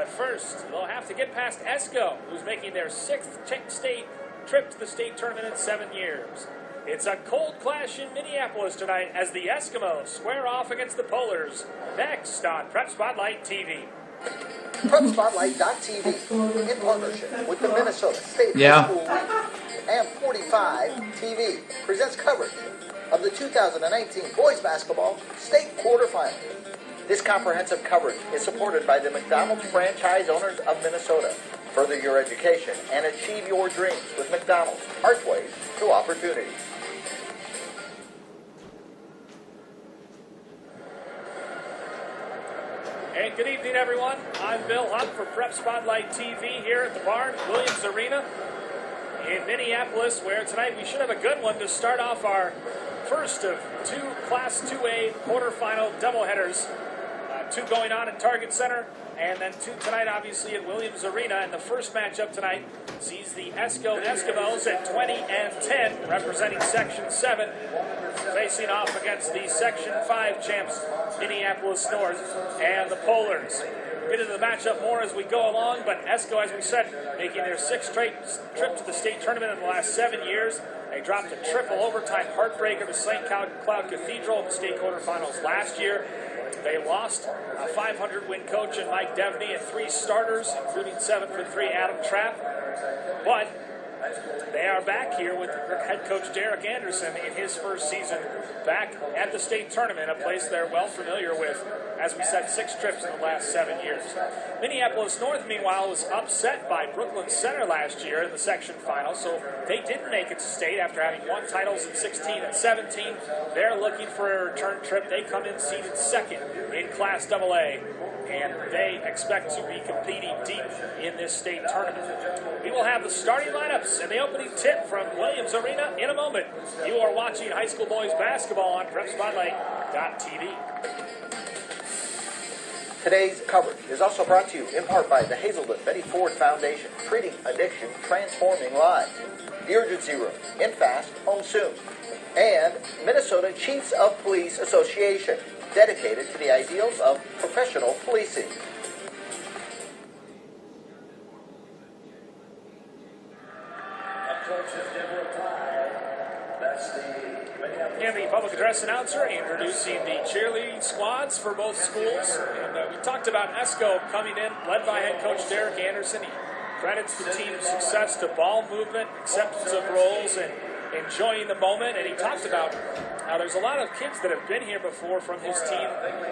But first, they'll have to get past Esko, who's making their 6th state trip to the state tournament in 7 years. It's a cold clash in Minneapolis tonight as the Eskimos square off against the Polars. Next on Prep Spotlight TV. PrepSpotlight.tv in partnership with the Minnesota State High School League and 45 TV presents coverage of the 2019 boys basketball state quarterfinal. This comprehensive coverage is supported by the McDonald's franchise owners of Minnesota. Further your education and achieve your dreams with McDonald's, archways to opportunity. And good evening, everyone. I'm Bill Hunt for Prep Spotlight TV here at the Barnes Williams Arena in Minneapolis, where tonight we should have a good one to start off our first of 2 Class 2A quarterfinal doubleheaders. 2 going on at Target Center, and then 2 tonight, obviously, at Williams Arena. And the first matchup tonight sees the Esko Eskimos at 20-10, representing Section 7, facing off against the Section 5 champs, Minneapolis North, and the Polars. We'll get into the matchup more as we go along, but Esko, as we said, making their 6th straight trip to the state tournament in the last 7 years. They dropped a triple overtime heartbreaker to St. Cloud Cathedral in the state quarterfinals last year. They lost a 500-win coach in Mike Devney and 3 starters, including 7-for-3 Adam Trapp. But they are back here with head coach Derek Anderson in his first season back at the state tournament, a place they're well familiar with. As we said, 6 trips in the last 7 years. Minneapolis North, meanwhile, was upset by Brooklyn Center last year in the section final, so they didn't make it to state after having won titles in 16 and 17. They're looking for a return trip. They come in seeded 2nd in Class AA, and they expect to be competing deep in this state tournament. We will have the starting lineups and the opening tip from Williams Arena in a moment. You are watching high school boys basketball on PrepSpotlight.tv. Today's coverage is also brought to you in part by the Hazelden Betty Ford Foundation, treating addiction, transforming lives. The Urgency Room, in fast, home soon. And Minnesota Chiefs of Police Association, dedicated to the ideals of professional policing. And the public address announcer introducing the cheerleading squads for both schools. And we talked about Esko coming in, led by head coach Derek Anderson. He credits the team's success to ball movement, acceptance of roles, and enjoying the moment. And he talked about how there's a lot of kids that have been here before from his team,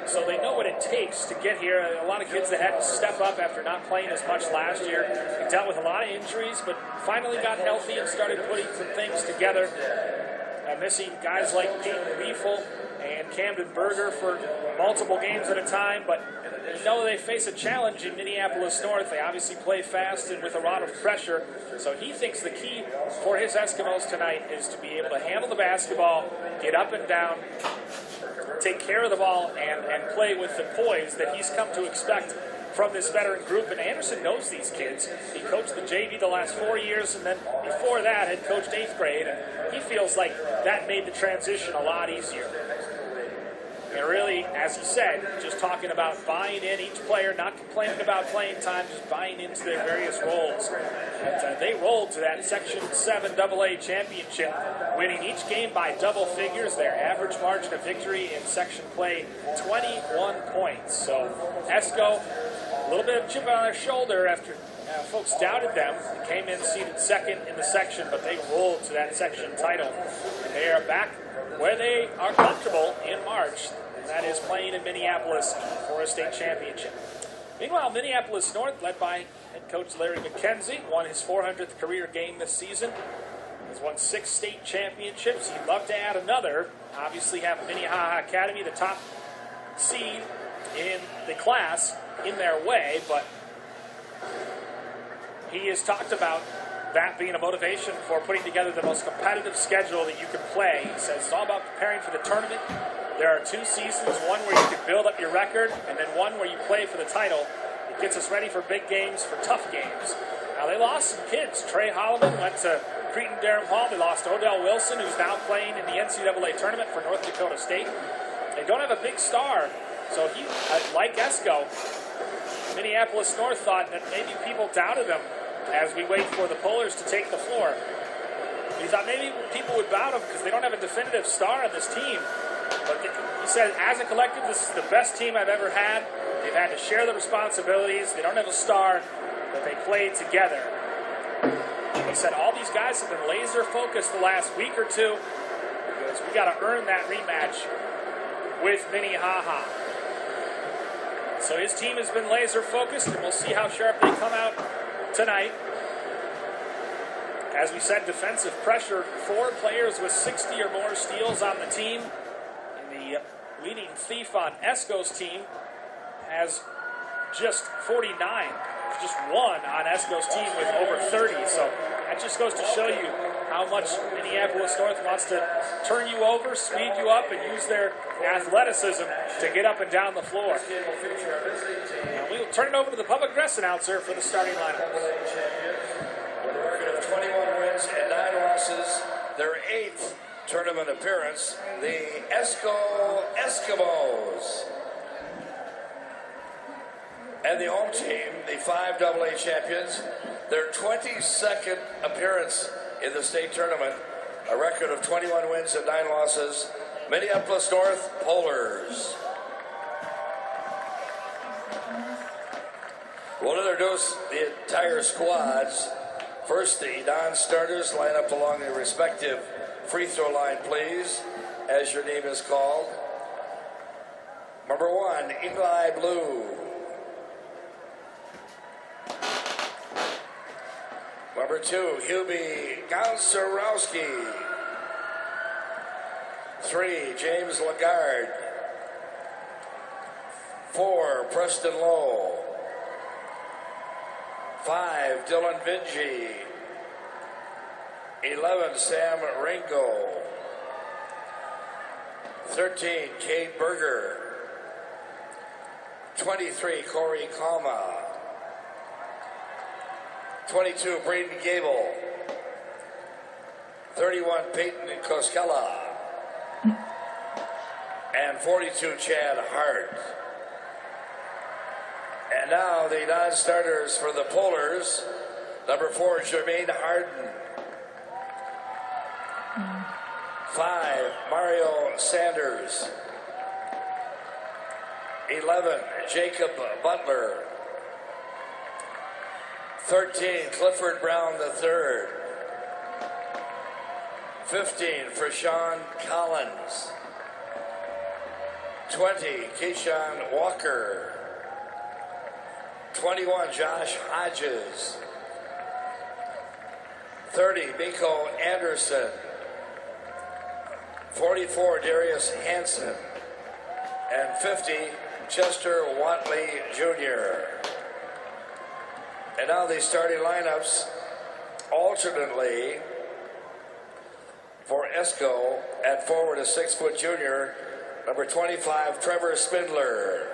so they know what it takes to get here. A lot of kids that had to step up after not playing as much last year. He dealt with a lot of injuries, but finally got healthy and started putting some things together. Missing guys like Peyton Weefel and Camden Berger for multiple games at a time, but you know they face a challenge in Minneapolis North. They obviously play fast and with a lot of pressure, so he thinks the key for his Eskimos tonight is to be able to handle the basketball, get up and down, take care of the ball, and play with the poise that he's come to expect from this veteran group. And Anderson knows these kids. He coached the JV the last 4 years, and then before that had coached 8th grade, and he feels like that made the transition a lot easier. And really, as he said, just talking about buying in each player, not complaining about playing time, just buying into their various roles. And they rolled to that Section 7 AA championship, winning each game by double figures. Their average margin of victory in section play, 21 points. So Esko, a little bit of chip on their shoulder after folks doubted them. They came in seeded 2nd in the section, but they rolled to that section title. And they are back where they are comfortable in March, and that is playing in Minneapolis for a state championship. Meanwhile, Minneapolis North, led by head coach Larry McKenzie, won his 400th career game this season. Has won 6 state championships. He'd love to add another. Obviously have Minnehaha Academy, the top seed in the class, in their way, but he has talked about that being a motivation for putting together the most competitive schedule that you can play. He says it's all about preparing for the tournament. There are 2 seasons, one where you can build up your record, and then one where you play for the title. It gets us ready for big games, for tough games. Now, they lost some kids. Trey Holloman went to Cretin-Derham Hall. They lost Odell Wilson, who's now playing in the NCAA tournament for North Dakota State. They don't have a big star, so he, like Esko, Minneapolis North thought that maybe people doubted him as we wait for the Polars to take the floor. He thought maybe people would doubt him because they don't have a definitive star on this team. But he said, as a collective, this is the best team I've ever had. They've had to share the responsibilities. They don't have a star, but they played together. He said all these guys have been laser focused the last week or two because we got to earn that rematch with Minnehaha. So his team has been laser focused, and we'll see how sharp they come out tonight. As we said, defensive pressure, 4 players with 60 or more steals on the team. And the leading thief on Esko's team has just 49. There's just one on Esko's team with over 30. So that just goes to show you how much Minneapolis North wants to turn you over, speed you up, and use their athleticism to get up and down the floor. And we'll turn it over to the public address announcer for the starting lineup. With a record of 21 wins and 9 losses, their 8th tournament appearance, the Esko Eskimos. And the home team, the 5 AA champions, their 22nd appearance in the state tournament, a record of 21 wins and 9 losses, Minneapolis North Polars. We'll introduce the entire squads. First, the non-starters line up along their respective free throw line, please, as your name is called. Number 1, Eli Blue. Number 2, Hubie Gonczarowski. 3, James Lagarde. 4, Preston Lowe. 5, Dylan Vinci. 11, Sam Ringo. 13, Cade Berger. 23, Corey Kama. 22, Braden Gable. 31, Peyton Koskela. And 42, Chad Hart. And now the non-starters for the Polars. Number 4, Jermaine Harden. 5, Mario Sanders. 11, Jacob Butler. 13, Clifford Brown III. 15, Frashawn Collins. 20, Keyshawn Walker. 21, Josh Hodges. 30, Miko Anderson. 44, Darius Hansen. And 50, Chester Watley Jr. And now the starting lineups alternately for Esko at forward, a 6-foot junior, number 25, Trevor Spindler.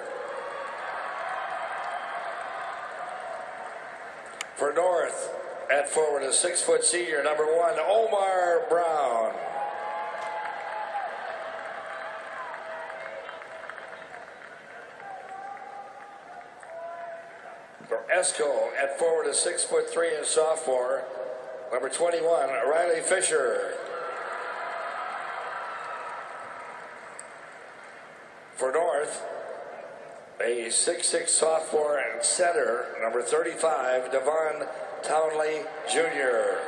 For North at forward, a 6-foot senior, number 1, Omar Brown. For Esko at forward, a 6'3" and sophomore, number 21, Riley Fisher. For North, a 6'6" sophomore and center, number 35, Devon Townley Jr.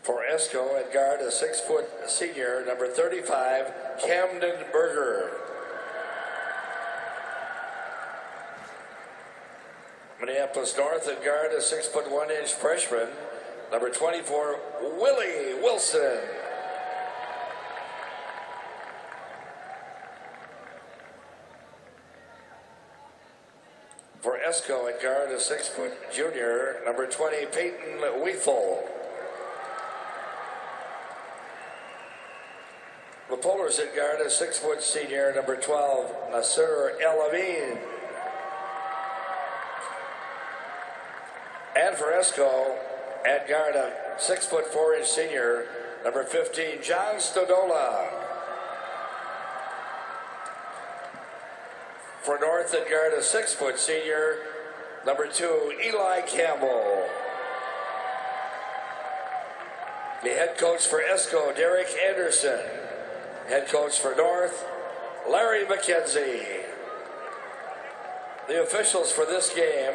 For Esko at guard, a 6-foot senior, number 35, Camden Berger. Minneapolis North at guard, a 6'1" freshman, number 24, Willie Wilson. For Esko at guard, a 6-foot junior, number 20, Peyton Weefel. The Polars at guard, a 6-foot senior, number 12, Nasser El Amin. And for Esko at guard, a 6'4" senior, number 15, John Stodola. For North and guard, a 6-foot senior, number 2, Eli Campbell. The head coach for Esko, Derek Anderson. Head coach for North, Larry McKenzie. The officials for this game,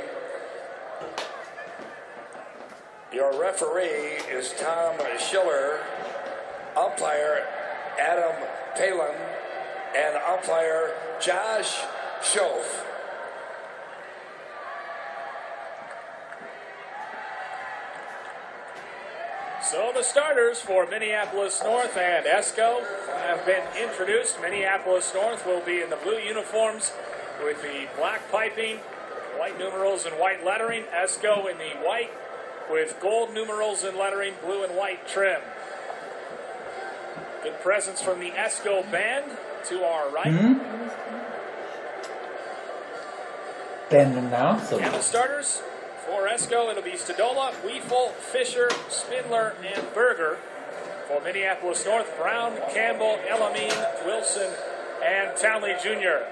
your referee is Tom Schiller, umpire Adam Palin, and umpire Josh Schoaf. So the starters for Minneapolis North and Esko have been introduced. Minneapolis North will be in the blue uniforms with the black piping, white numerals and white lettering. Esko in the white with gold numerals and lettering, blue and white trim. Good presence from the Esko band to our right. Band now. So. And the starters for Esko, it'll be Stadola, Weefel, Fisher, Spindler, and Berger. For Minneapolis North, Brown, Campbell, Elamine, Wilson, and Townley Jr.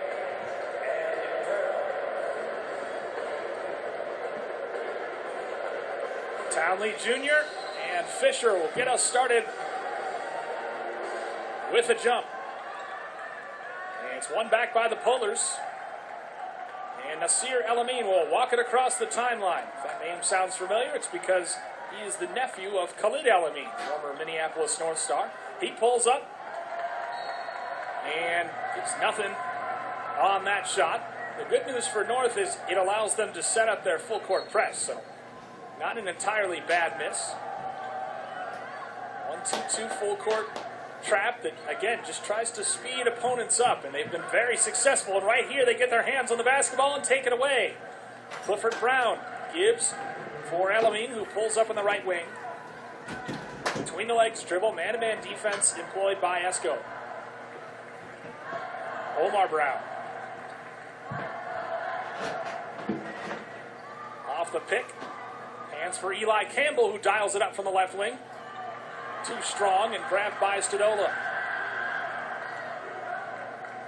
Townley Jr. and Fisher will get us started with a jump. And it's one back by the Polars. And Nasir Elamine will walk it across the timeline. If that name sounds familiar, it's because he is the nephew of Khalid Elamine, former Minneapolis North star. He pulls up, and it's nothing on that shot. The good news for North is it allows them to set up their full court press, so not an entirely bad miss. 1-2-2 full court trap that, again, just tries to speed opponents up, and they've been very successful. And right here, they get their hands on the basketball and take it away. Clifford Brown gives for Elamine, who pulls up in the right wing. Between the legs dribble, man-to-man defense employed by Esko. Omar Brown. Off the pick. Hands for Eli Campbell, who dials it up from the left wing. Too strong and grabbed by Stadola.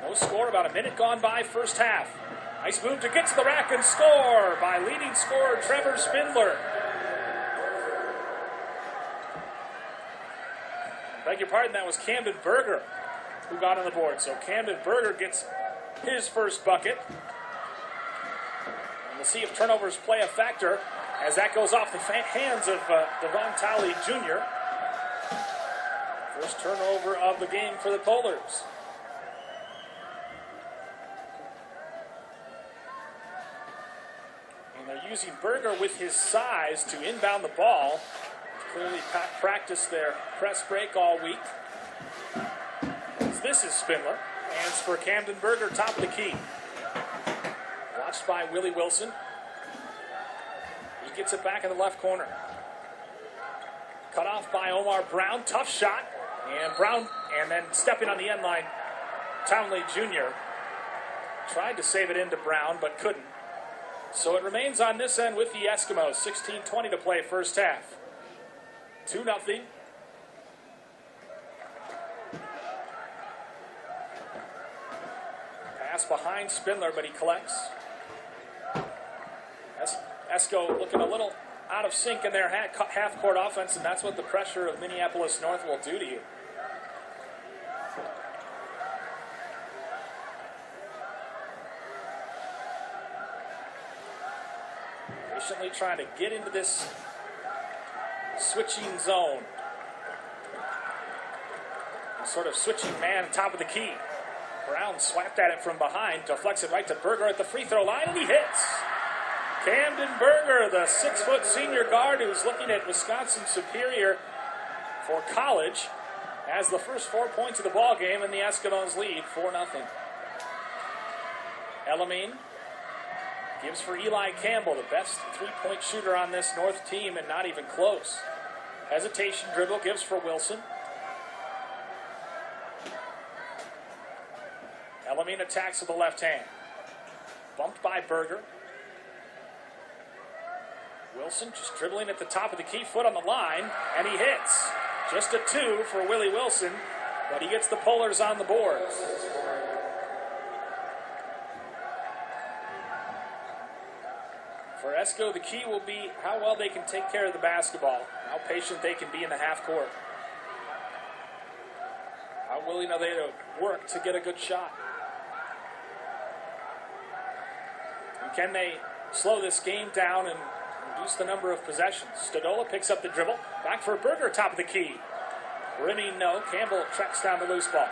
No score, about a minute gone by first half. Nice move to get to the rack and score by leading scorer Trevor Spindler. Beg your pardon, that was Camden Berger who got on the board. So Camden Berger gets his first bucket. And we'll see if turnovers play a factor as that goes off the hands of Devon Talley Jr. First turnover of the game for the Polars. And they're using Berger with his size to inbound the ball. Clearly practiced their press break all week. This is Spindler. Hands for Camden Berger, top of the key. Watched by Willie Wilson. He gets it back in the left corner. Cut off by Omar Brown. Tough shot. And Brown, and then stepping on the end line, Townley Jr. tried to save it into Brown, but couldn't. So it remains on this end with the Eskimos. 16:20 to play first half. 2-0. Pass behind Spindler, but he collects. Esko looking a little out of sync in their half-court offense, and that's what the pressure of Minneapolis North will do to you. Patiently trying to get into this switching zone. Sort of switching man on top of the key. Brown swapped at it from behind, deflects it right to Berger at the free throw line, and he hits. Camden Berger, the 6-foot senior guard who's looking at Wisconsin Superior for college, has the first 4 points of the ball game, and the Eskimos lead 4-0. Elamine gives for Eli Campbell, the best three-point shooter on this North team, and not even close. Hesitation dribble, gives for Wilson. Elamine attacks with the left hand. Bumped by Berger. Wilson just dribbling at the top of the key, foot on the line, and he hits. Just a 2 for Willie Wilson, but he gets the Polars on the board. For Esko, the key will be how well they can take care of the basketball, how patient they can be in the half court. How willing are they to work to get a good shot? And can they slow this game down and reduce the number of possessions? Stodola picks up the dribble. Back for Berger, top of the key. Rimming, no. Campbell tracks down the loose ball.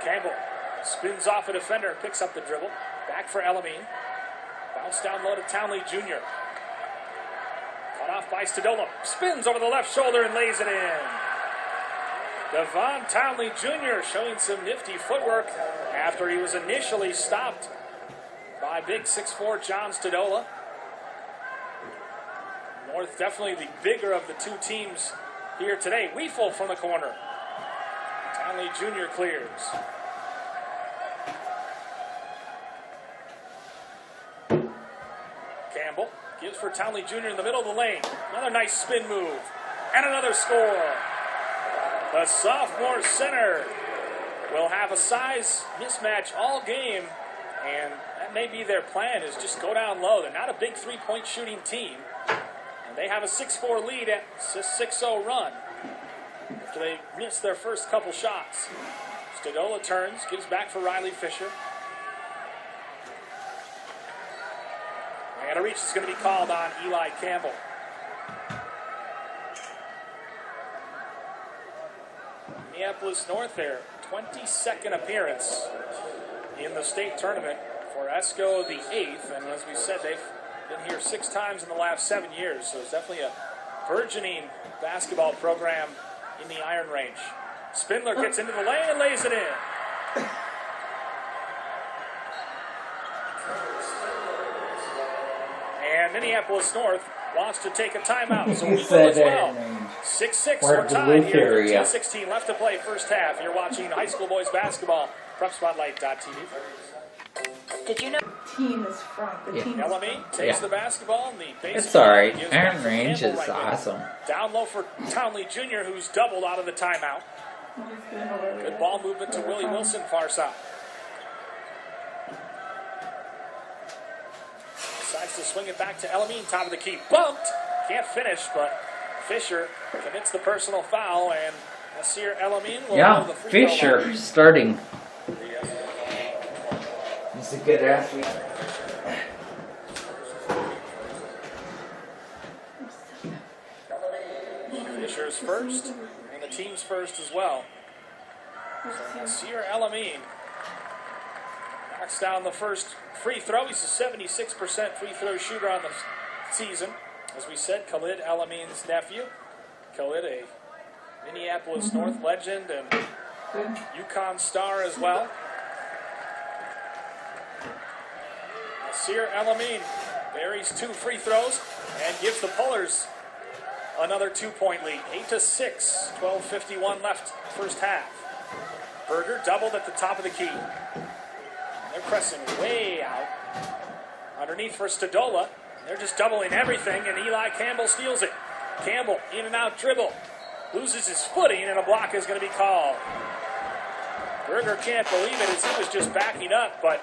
Campbell spins off a defender, picks up the dribble. Back for Elamine. Bounce down low to Townley Jr. Cut off by Stodola. Spins over the left shoulder and lays it in. Devon Townley Jr. showing some nifty footwork after he was initially stopped by big 6'4" John Stodola. North definitely the bigger of the two teams here today. Weefel from the corner. Townley Jr. clears. Campbell gives for Townley Jr. in the middle of the lane. Another nice spin move. And another score. The sophomore center will have a size mismatch all game, and that may be their plan, is just go down low. They're not a big three-point shooting team, and they have a 6-4 lead at a 6-0 run after they miss their first couple shots. Stodola turns, gives back for Riley Fisher. And a reach is going to be called on Eli Campbell. Minneapolis North there, 22nd appearance in the state tournament for Esko, the 8th. And as we said, they've been here 6 times in the last 7 years. So it's definitely a burgeoning basketball program in the Iron Range. Spindler gets into the lane and lays it in. And Minneapolis North wants to take a timeout, so we will as well. 6-6, we're tied here. 2:16 left to play first half. You're watching high school boys basketball, PrepSpotlight.tv. Did you know? Team is from the team. Elamine takes the basketball and the base. It's alright. Iron Range is awesome. Down low for Townley Jr., who's doubled out of the timeout. Good ball movement to Willie Wilson, far side. Decides to swing it back to Elamine, top of the key. Bumped. Can't finish, but Fisher commits the personal foul, and Nasir Elamine will go the free throw line. Fisher starting. He's a good athlete. Fisher's first, and the team's first as well. So Nasir Elamine knocks down the first free throw. He's a 76% free throw shooter on the season. As we said, Khalid Elamine's nephew. Khalid, a Minneapolis North legend and UConn star as well. Nasir Elamine buries 2 free throws and gives the Pullers another 2-point lead. 8-6, 12:51 left first half. Berger doubled at the top of the key. They're pressing way out. Underneath for Stodola. They're just doubling everything, and Eli Campbell steals it. Campbell, in and out dribble. Loses his footing, and a block is going to be called. Berger can't believe it as he was just backing up, but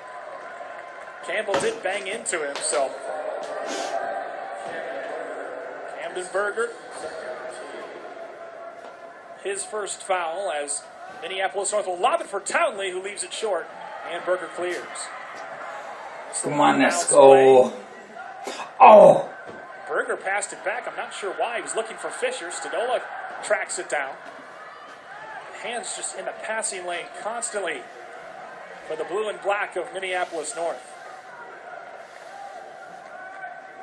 Campbell did bang into him, so. Camden Berger, his first foul as Minneapolis North will lob it for Townley, who leaves it short, and Berger clears. Come on, let's go. Oh! Berger passed it back. I'm not sure why. He was looking for Fisher. Stodola tracks it down. Hands just in the passing lane constantly for the blue and black of Minneapolis North.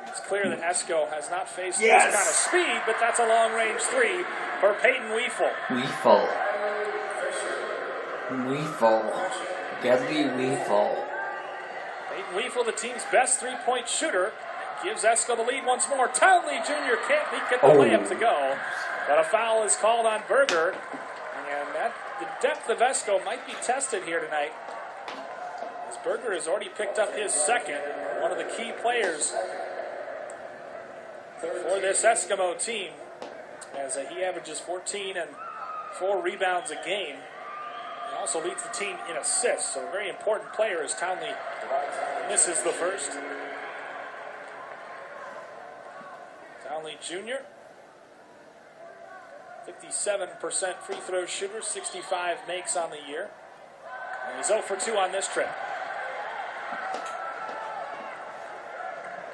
It's clear that Esko has not faced this kind of speed, but that's a long-range 3 for Peyton Weefel. Weefel. Deadly Weefel. Peyton Weefel, the team's best 3-point shooter, gives Esko the lead once more. Townley Jr. can't get the layup to go, but a foul is called on Berger, and the depth of Esko might be tested here tonight, as Berger has already picked up his second, one of the key players for this Eskimo team, as he averages 14 and 4 rebounds a game. Also leads the team in assists, so a very important player as Townley misses the first. Townley Jr., 57% free throw shooter, 65 makes on the year. And he's 0 for 2 on this trip.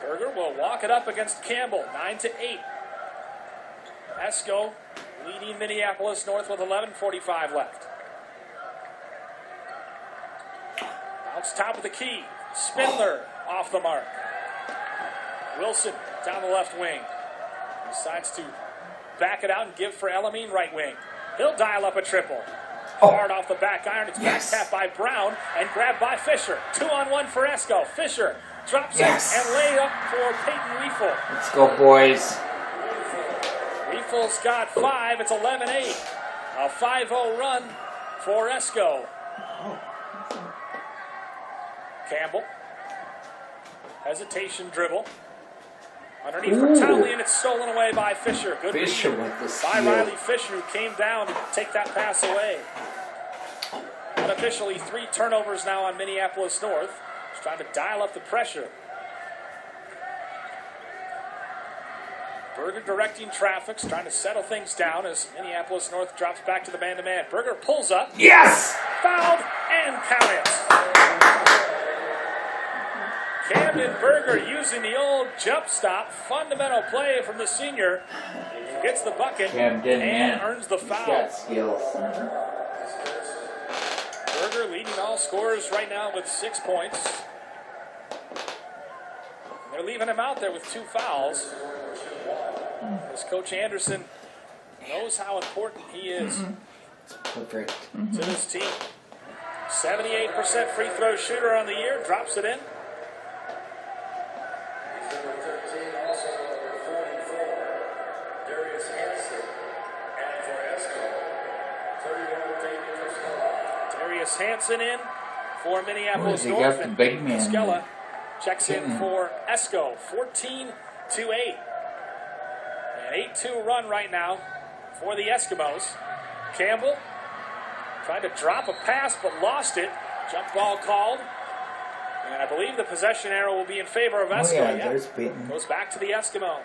Berger will walk it up against Campbell, 9-8. Esko leading Minneapolis North with 11:45 left. Bounce top of the key. Spindler off the mark. Wilson down the left wing. Decides to back it out and give for Elamine right wing. He'll dial up a triple. Hard off the back iron. It's back tap by Brown and grabbed by Fisher. 2-on-1 for Esko. Fisher drops it and lay up for Peyton Riefel. Let's go, boys. Riefel's got 5. It's 11-8. A 5-0 run for Esko. Campbell. Hesitation dribble. Underneath for Townley, and it's stolen away by Fisher. Good Fisher read with the by steal. Riley Fisher, who came down to take that pass away. Unofficially, 3 turnovers now on Minneapolis North. He's trying to dial up the pressure. Berger directing traffic, trying to settle things down as Minneapolis North drops back to the man-to-man. Berger pulls up. Yes! Fouled and count it. Camden Berger using the old jump stop. Fundamental play from the senior. Gets the bucket Camden, and man. earns the He's foul. got skills. Berger leading all scorers right now with 6 points. They're leaving him out there with 2 fouls. As Coach Anderson knows how important he is Perfect. to this team. 78% free throw shooter on the year. Drops it in. Darius Hansen in for Minneapolis They North. got the And big man. Skella checks in for Esko. 14-8. An 8-2 run right now for the Eskimos. Campbell tried to drop a pass but lost it. Jump ball called. And I believe the possession arrow will be in favor of Esko. Oh, yeah, there's Peyton. Goes back to the Eskimos.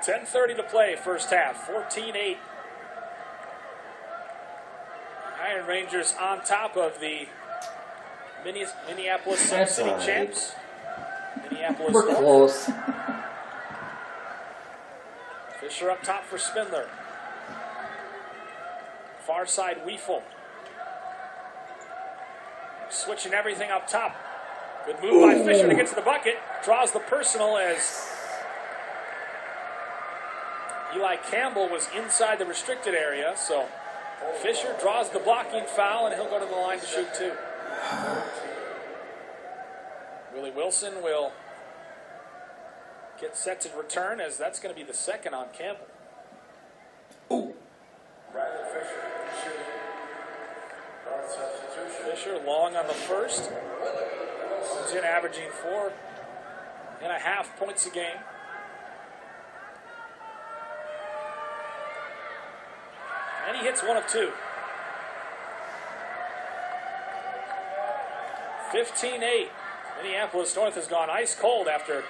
.10:30 to play, first half, 14-8. Iron Rangers on top of the Minneapolis Sun That's City all right. champs. Minneapolis We're North. close. Fisher up top for Spindler. Far side Weefel. Switching everything up top. Good move by Fisher to get to the bucket. Draws the personal as Eli Campbell was inside the restricted area. So Fisher draws the blocking foul and he'll go to the line to shoot 2. Willie Wilson will get set to return as that's going to be the second on Campbell. Fisher long on the first. He's in averaging 4.5 points a game. And he hits 1 of 2. 15-8. Minneapolis North has gone ice cold after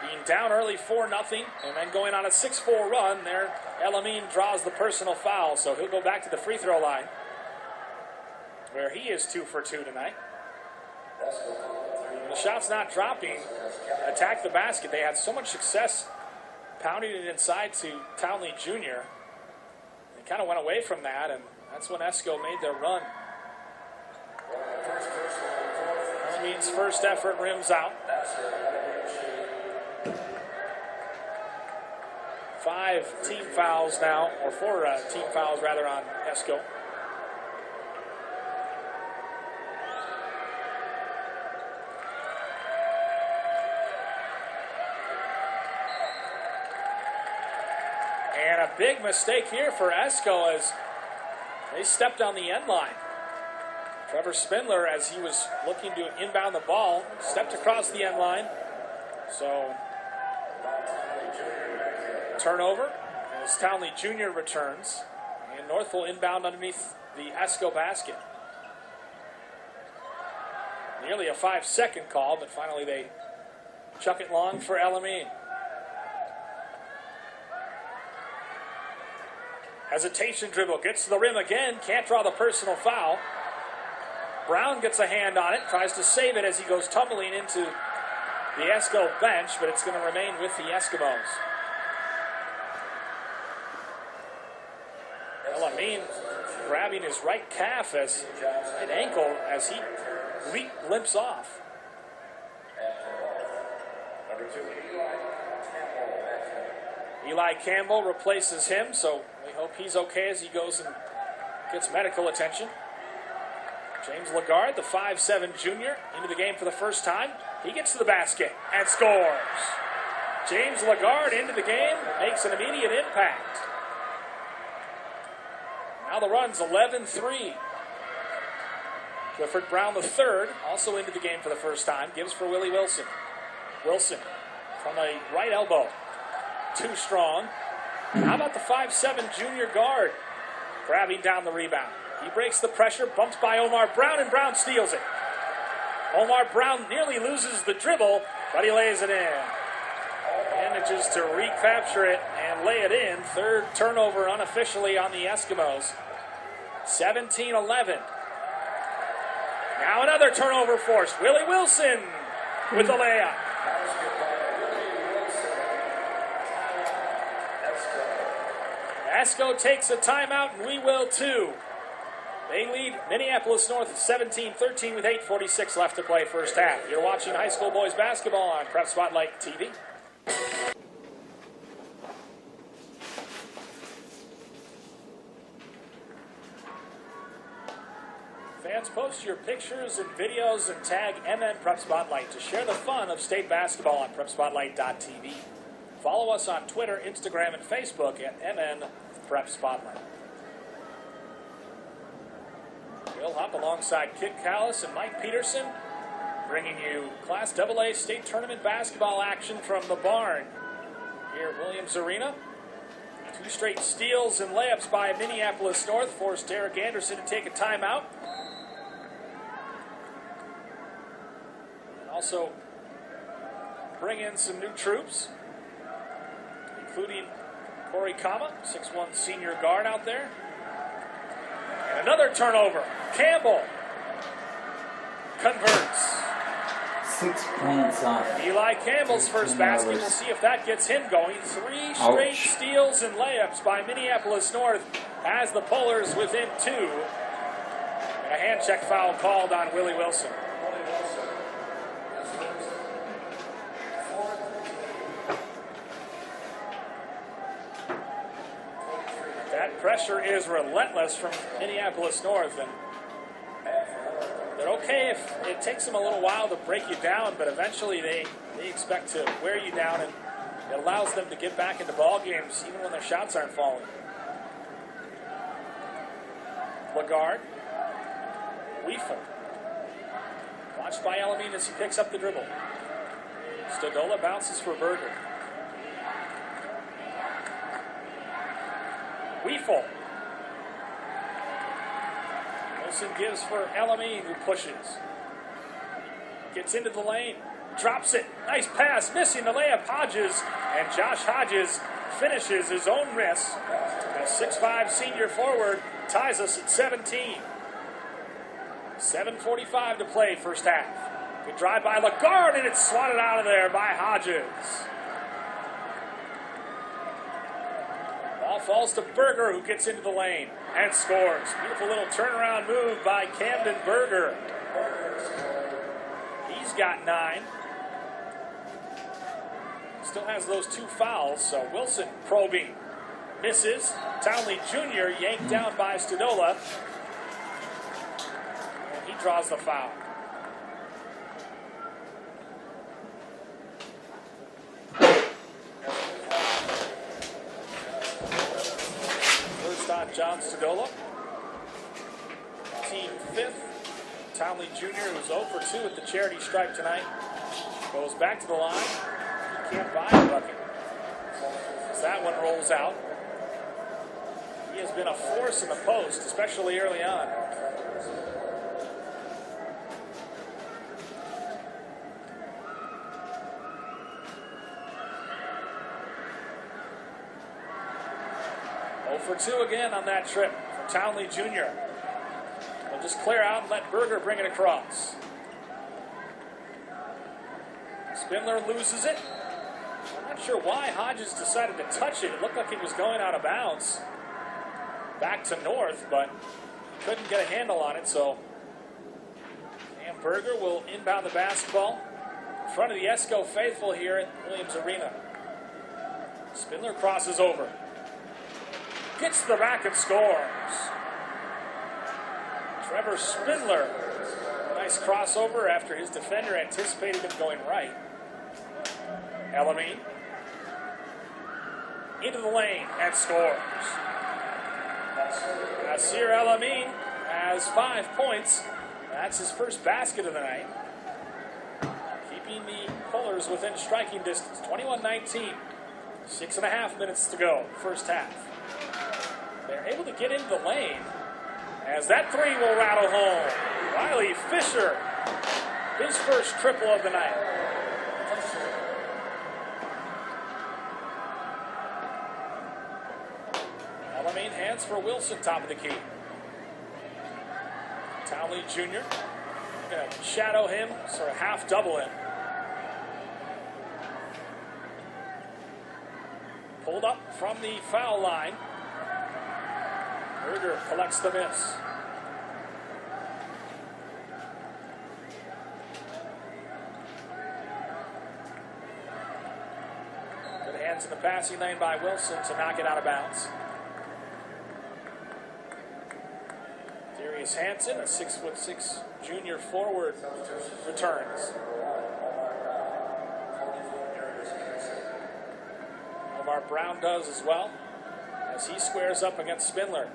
being down early 4-0 and then going on a 6-4 run. There, Elamine draws the personal foul, so he'll go back to the free throw line where he is 2 for 2 tonight. The shot's not dropping. Attack the basket. They had so much success pounding it inside to Townley Jr. They kind of went away from that, and that's when Esko made their run. Means first effort rims out. 5 team fouls now, or 4 team fouls rather on Esko. And a big mistake here for Esko as they stepped on the end line. Trevor Spindler, as he was looking to inbound the ball, stepped across the end line. So, turnover as Townley Jr. returns. And North will inbound underneath the Esko basket. Nearly a 5-second call, but finally they chuck it long for Elamine. Hesitation dribble, gets to the rim again, can't draw the personal foul. Brown gets a hand on it, tries to save it as he goes tumbling into the Esko bench, but it's going to remain with the Eskimos. Elamine grabbing his right calf as an ankle as he limps off. Eli Campbell replaces him, so we hope he's okay as he goes and gets medical attention. James Lagarde, the 5'7" junior, into the game for the first time. He gets to the basket and scores. James Lagarde into the game, makes an immediate impact. Now the run's 11-3. Clifford Brown III, also into the game for the first time, gives for Willie Wilson. Wilson from a right elbow. Too strong. How about the 5'7" junior guard grabbing down the rebound? He breaks the pressure, bumps by Omar Brown, and Brown steals it. Omar Brown nearly loses the dribble, but he lays it in. Manages to recapture it and lay it in. Third turnover unofficially on the Eskimos. 17-11. Now another turnover forced. Willie Wilson with the layup. Esko takes a timeout, and we will too. They lead Minneapolis North 17-13 with 8:46 left to play first half. You're watching high school boys basketball on Prep Spotlight TV. Fans, post your pictures and videos and tag MN Prep Spotlight to share the fun of state basketball on PrepSpotlight.tv. Follow us on Twitter, Instagram, and Facebook at MN Prep Spotlight. Bill Hupp alongside Kit Callis and Mike Peterson bringing you Class AA State Tournament basketball action from the barn here at Williams Arena. 2 straight steals and layups by Minneapolis North forced Derek Anderson to take a timeout. And also bring in some new troops, including Corey Kama, 6'1" senior guard out there. And another turnover. Campbell converts. 6 points off. Eli Campbell's first basket. We'll see if that gets him going. 3 straight steals and layups by Minneapolis North has the Polars within 2. And a hand check foul called on Willie Wilson. That pressure is relentless from Minneapolis North, and they're okay if it takes them a little while to break you down, but eventually they expect to wear you down, and it allows them to get back into ball games even when their shots aren't falling. Lagarde. Weefel. Watched by Elamine as he picks up the dribble. Stodola bounces for Berger. Weefel. Wilson gives for Elamine, who pushes. Gets into the lane. Drops it. Nice pass. Missing the layup. Hodges. And Josh Hodges finishes his own miss. A 6'5" senior forward ties us at 17. 7:45 to play first half. Good drive by Lagarde, and it's swatted out of there by Hodges. Ball falls to Berger, who gets into the lane and scores. Beautiful little turnaround move by Camden Berger. He's got 9. Still has those 2 fouls, so Wilson probing. Misses. Townley Jr. yanked down by Stodola. And he draws the foul. First on John Stodola. Team 5th. Townley Jr., who's 0 for 2 at the charity stripe tonight, goes back to the line. He can't buy a bucket. As that one rolls out. He has been a force in the post, especially early on. For 2 again on that trip for Townley Jr. They'll just clear out and let Berger bring it across. Spindler loses it. I'm not sure why Hodges decided to touch it. It looked like it was going out of bounds back to North, but couldn't get a handle on it, so Berger will inbound the basketball in front of the Esko faithful here at Williams Arena. Spindler crosses over. Gets to the rack and scores. Trevor Spindler. Nice crossover after his defender anticipated him going right. Elamine. Into the lane and scores. Nasir Elamine has 5 points. That's his first basket of the night. Keeping the Pullers within striking distance. 21-19. 6.5 minutes to go. First half. They're able to get into the lane as that 3 will rattle home. Riley Fisher, his first triple of the night. Elamine hands for Wilson, top of the key. Townley Jr. Going to shadow him, sort of half double him. Pulled up from the foul line. Berger collects the miss. Good hands in the passing lane by Wilson to knock it out of bounds. Darius Hansen, a 6'6" junior forward, returns. Omar Brown does as well as he squares up against Spindler.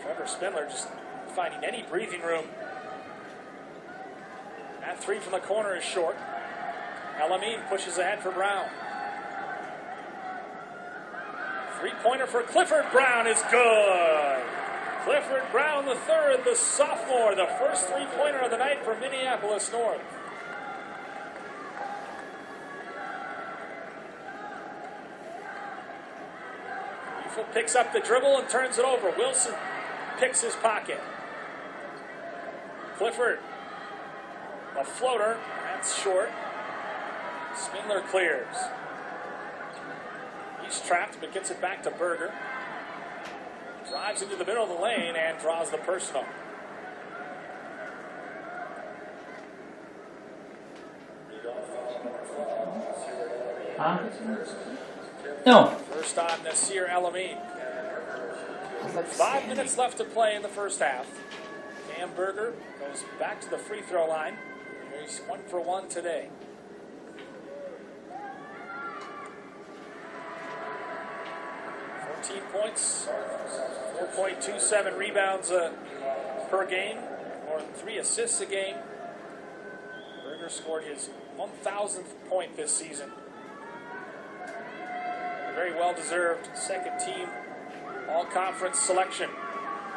Trevor Spindler just finding any breathing room. That 3 from the corner is short. Elamine pushes ahead for Brown. 3-pointer for Clifford Brown is good. Clifford Brown the third, the sophomore, the first 3-pointer of the night for Minneapolis North. Picks up the dribble and turns it over. Wilson picks his pocket. Clifford, a floater, that's short. Spindler clears. He's trapped but gets it back to Berger. Drives into the middle of the lane and draws the personal. Huh? No. First on Nasir Elamine. 5 minutes left to play in the first half. Cam Berger goes back to the free throw line. He's 1 for 1 today. Points, 4.27 rebounds per game, more than 3 assists a game. Berger scored his 1,000th point this season. A very well-deserved second-team all-conference selection.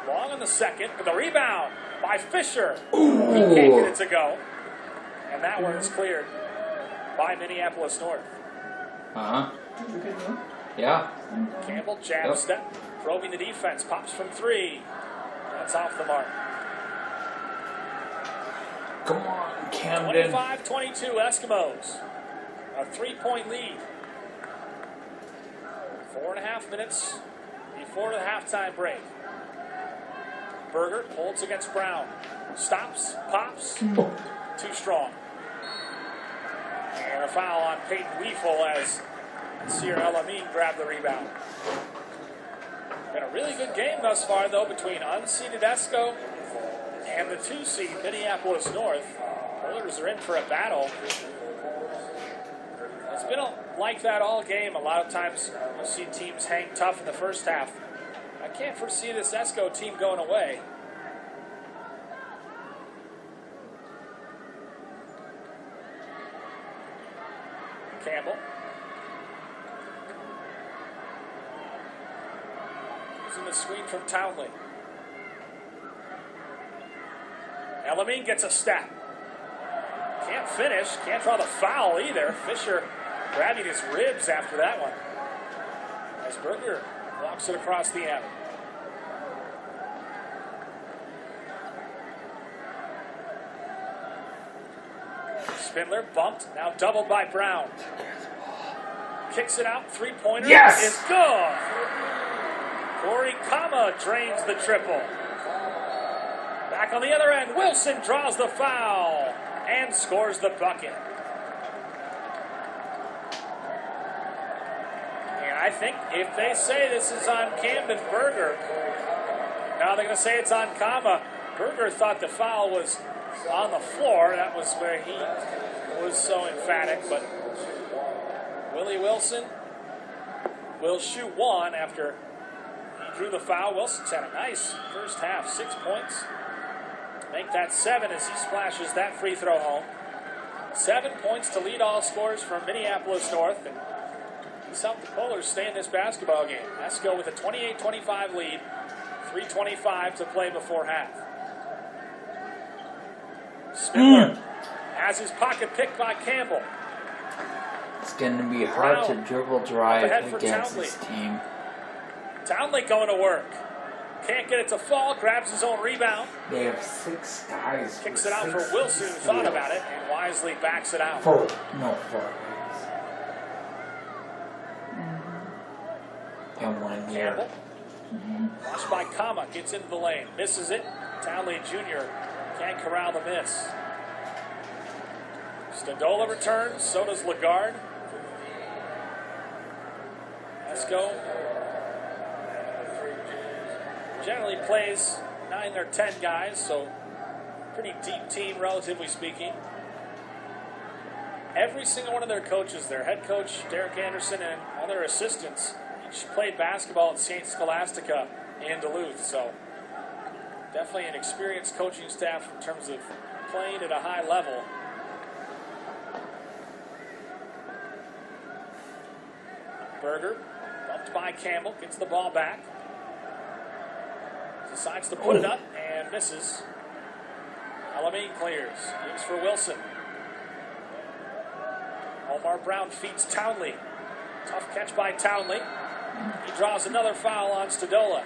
Long on the second, but the rebound by Fisher. Ooh. He can't get it to go. And that one is cleared by Minneapolis North. Uh-huh. Yeah. Campbell, jab step, probing the defense, pops from 3. That's off the mark. Come on, Camden. 25-22 Eskimos. A 3-point lead. 4.5 minutes before the halftime break. Berger holds against Brown. Stops, pops, too strong. And a foul on Peyton Weefel as Nasir Elamine grabbed the rebound. Been a really good game thus far, though, between unseeded Esko and the 2-seed Minneapolis North. Oilers are in for a battle. It's been like that all game. A lot of times you'll see teams hang tough in the first half. I can't foresee this Esko team going away. Campbell. Using the screen from Townley. Elamine gets a step. Can't finish. Can't draw the foul either. Fisher grabbing his ribs after that one. As Berger walks it across the end. Spindler bumped, now doubled by Brown. Kicks it out, three-pointer is good. Corey Kama drains the triple. Back on the other end, Wilson draws the foul and scores the bucket. And I think if they say this is on Camden Berger, now they're going to say it's on Kama. Berger thought the foul was on the floor. That was where he was so emphatic. But Willie Wilson will shoot one after he drew the foul. Wilson's had a nice first half, 6 points. Make that 7 as he splashes that free throw home. 7 points to lead all scores from Minneapolis North. And he's helped the Polars stay in this basketball game. Esko with a 28-25 lead. 3:25 to play before half. Spindler has his pocket picked by Campbell. It's going to be hard to dribble drive against Townley. this team. Townley going to work. Can't get it to fall. Grabs his own rebound. They have 6 guys. Kicks it out for Wilson, who thought about it, and wisely backs it out. 4. And 1 year. Campbell. Watched by Kama. Gets into the lane. Misses it. Townley Jr. can't corral the miss. Stadola returns. So does Lagarde. Esko generally plays 9 or 10 guys, so pretty deep team, relatively speaking. Every single one of their coaches, their head coach, Derek Anderson, and all their assistants, each played basketball at St. Scholastica in Duluth, so definitely an experienced coaching staff in terms of playing at a high level. Berger, bumped by Campbell, gets the ball back. Decides to put it up and misses. Elamine clears. Gives for Wilson. Omar Brown feeds Townley. Tough catch by Townley. He draws another foul on Stadola.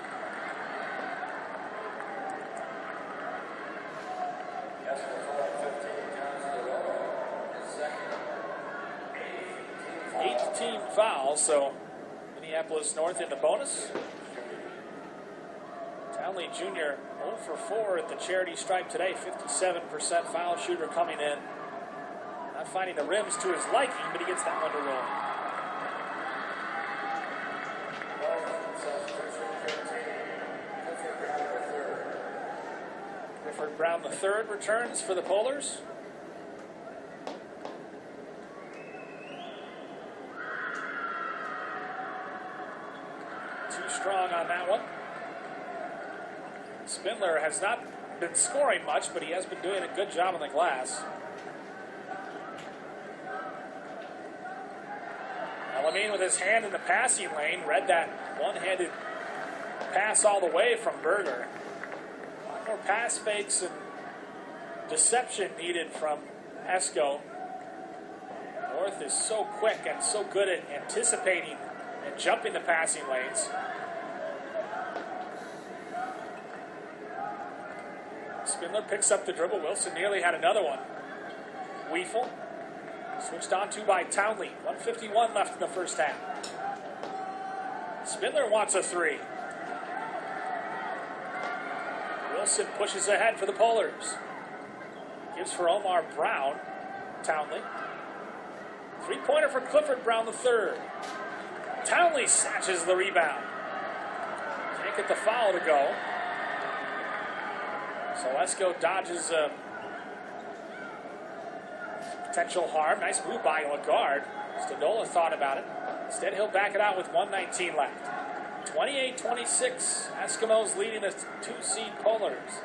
Eighth team foul, so Minneapolis North in the bonus. Townley Jr. 0 for 4 at the charity stripe today. 57% foul shooter coming in. Not finding the rims to his liking, but he gets that one to roll. Clifford Brown III returns for the Polars. Too strong on that one. Spindler has not been scoring much, but he has been doing a good job on the glass. Elamine with his hand in the passing lane, read that one-handed pass all the way from Berger. A lot more pass fakes and deception needed from Esko. North is so quick and so good at anticipating and jumping the passing lanes. Spindler picks up the dribble. Wilson nearly had another one. Weefel switched on to by Townley. 1:51 left in the first half. Spindler wants a 3. Wilson pushes ahead for the Polars. Gives for Omar Brown. Townley. 3-pointer for Clifford Brown III. Townley snatches the rebound. Can't get the foul to go. So Esko dodges potential harm. Nice move by Lagarde. Stadola thought about it. Instead, he'll back it out with 1:19 left. 28-26. Eskimos leading the 2-seed Polars.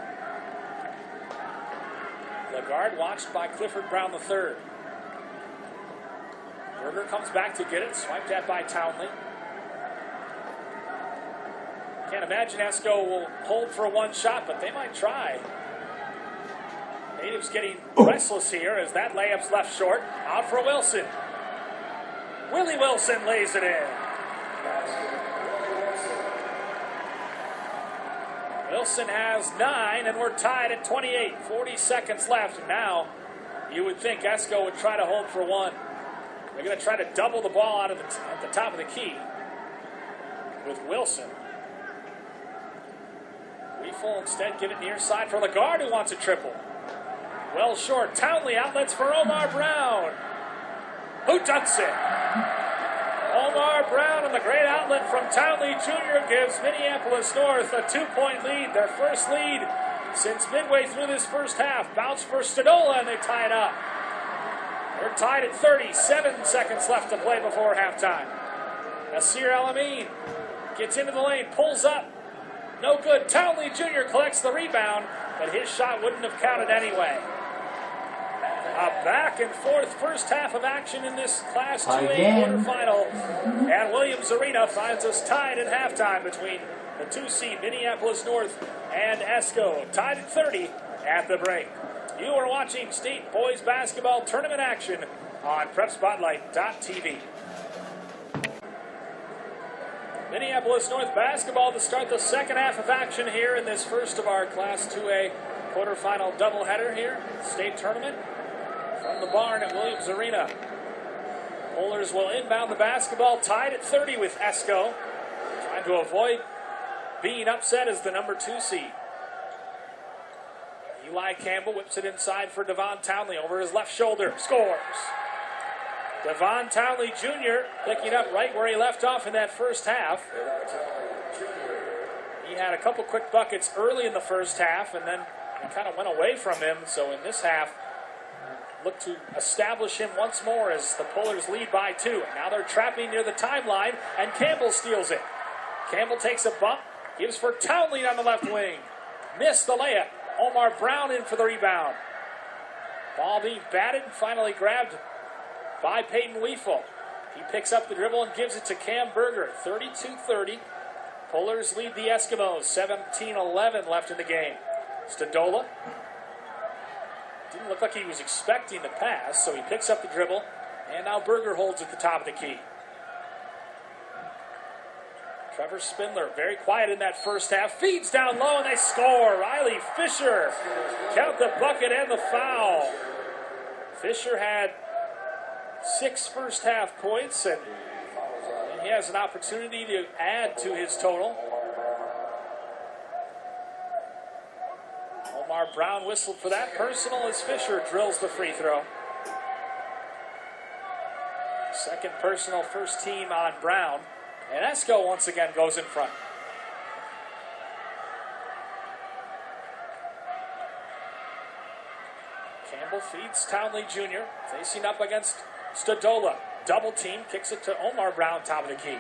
Lagarde watched by Clifford Brown III. Berger comes back to get it, swiped at by Townley. Can't imagine Esko will hold for one shot, but they might try. Natives getting restless here as that layup's left short. Out for Wilson. Willie Wilson lays it in. Wilson has 9, and we're tied at 28. 40 seconds left. And now you would think Esko would try to hold for one. They're going to try to double the ball out of at the top of the key with Wilson. Weefel instead give it near side for Lagarde, who wants a triple. Well short. Townley outlets for Omar Brown, who dunks it. Omar Brown and the great outlet from Townley Jr. gives Minneapolis North a 2-point lead, their first lead since midway through this first half. Bounce for Stadola, and they tie it up. They're tied at 30, 7 seconds left to play before halftime. Nasir El-Amin gets into the lane, pulls up. No good. Townley Jr. collects the rebound, but his shot wouldn't have counted anyway. A back and forth first half of action in this Class 2A quarterfinal. And Williams Arena finds us tied at halftime between the 2-seed Minneapolis North and Esko. Tied at 30 at the break. You are watching state boys basketball tournament action on PrepSpotlight.tv. Minneapolis North basketball to start the second half of action here in this first of our Class 2A quarterfinal doubleheader here. State tournament from the barn at Williams Arena. Polars will inbound the basketball, tied at 30 with Esko, trying to avoid being upset as the number 2 seed. Eli Campbell whips it inside for Devon Townley over his left shoulder. Scores. Devon Townley Jr. picking up right where he left off in that first half. He had a couple quick buckets early in the first half, and then it kind of went away from him. So in this half, look to establish him once more as the Polars lead by 2. And now they're trapping near the timeline, and Campbell steals it. Campbell takes a bump, gives for Townley on the left wing. Missed the layup. Omar Brown in for the rebound. Ball being batted and finally grabbed by Peyton Weefel. He picks up the dribble and gives it to Cam Berger. 32-30. Polars lead the Eskimos. 17-11 left in the game. Stadola didn't look like he was expecting the pass, so he picks up the dribble, and now Berger holds at the top of the key. Trevor Spindler, very quiet in that first half, feeds down low, and they score. Riley Fisher, count the bucket and the foul. Fisher had 6 first half points, and he has an opportunity to add to his total. Omar Brown whistled for that. Personal as Fisher drills the free throw. Second personal, first team on Brown. And Esko once again goes in front. Campbell feeds Townley Jr. Facing up against Stadola. Double team, kicks it to Omar Brown, top of the key.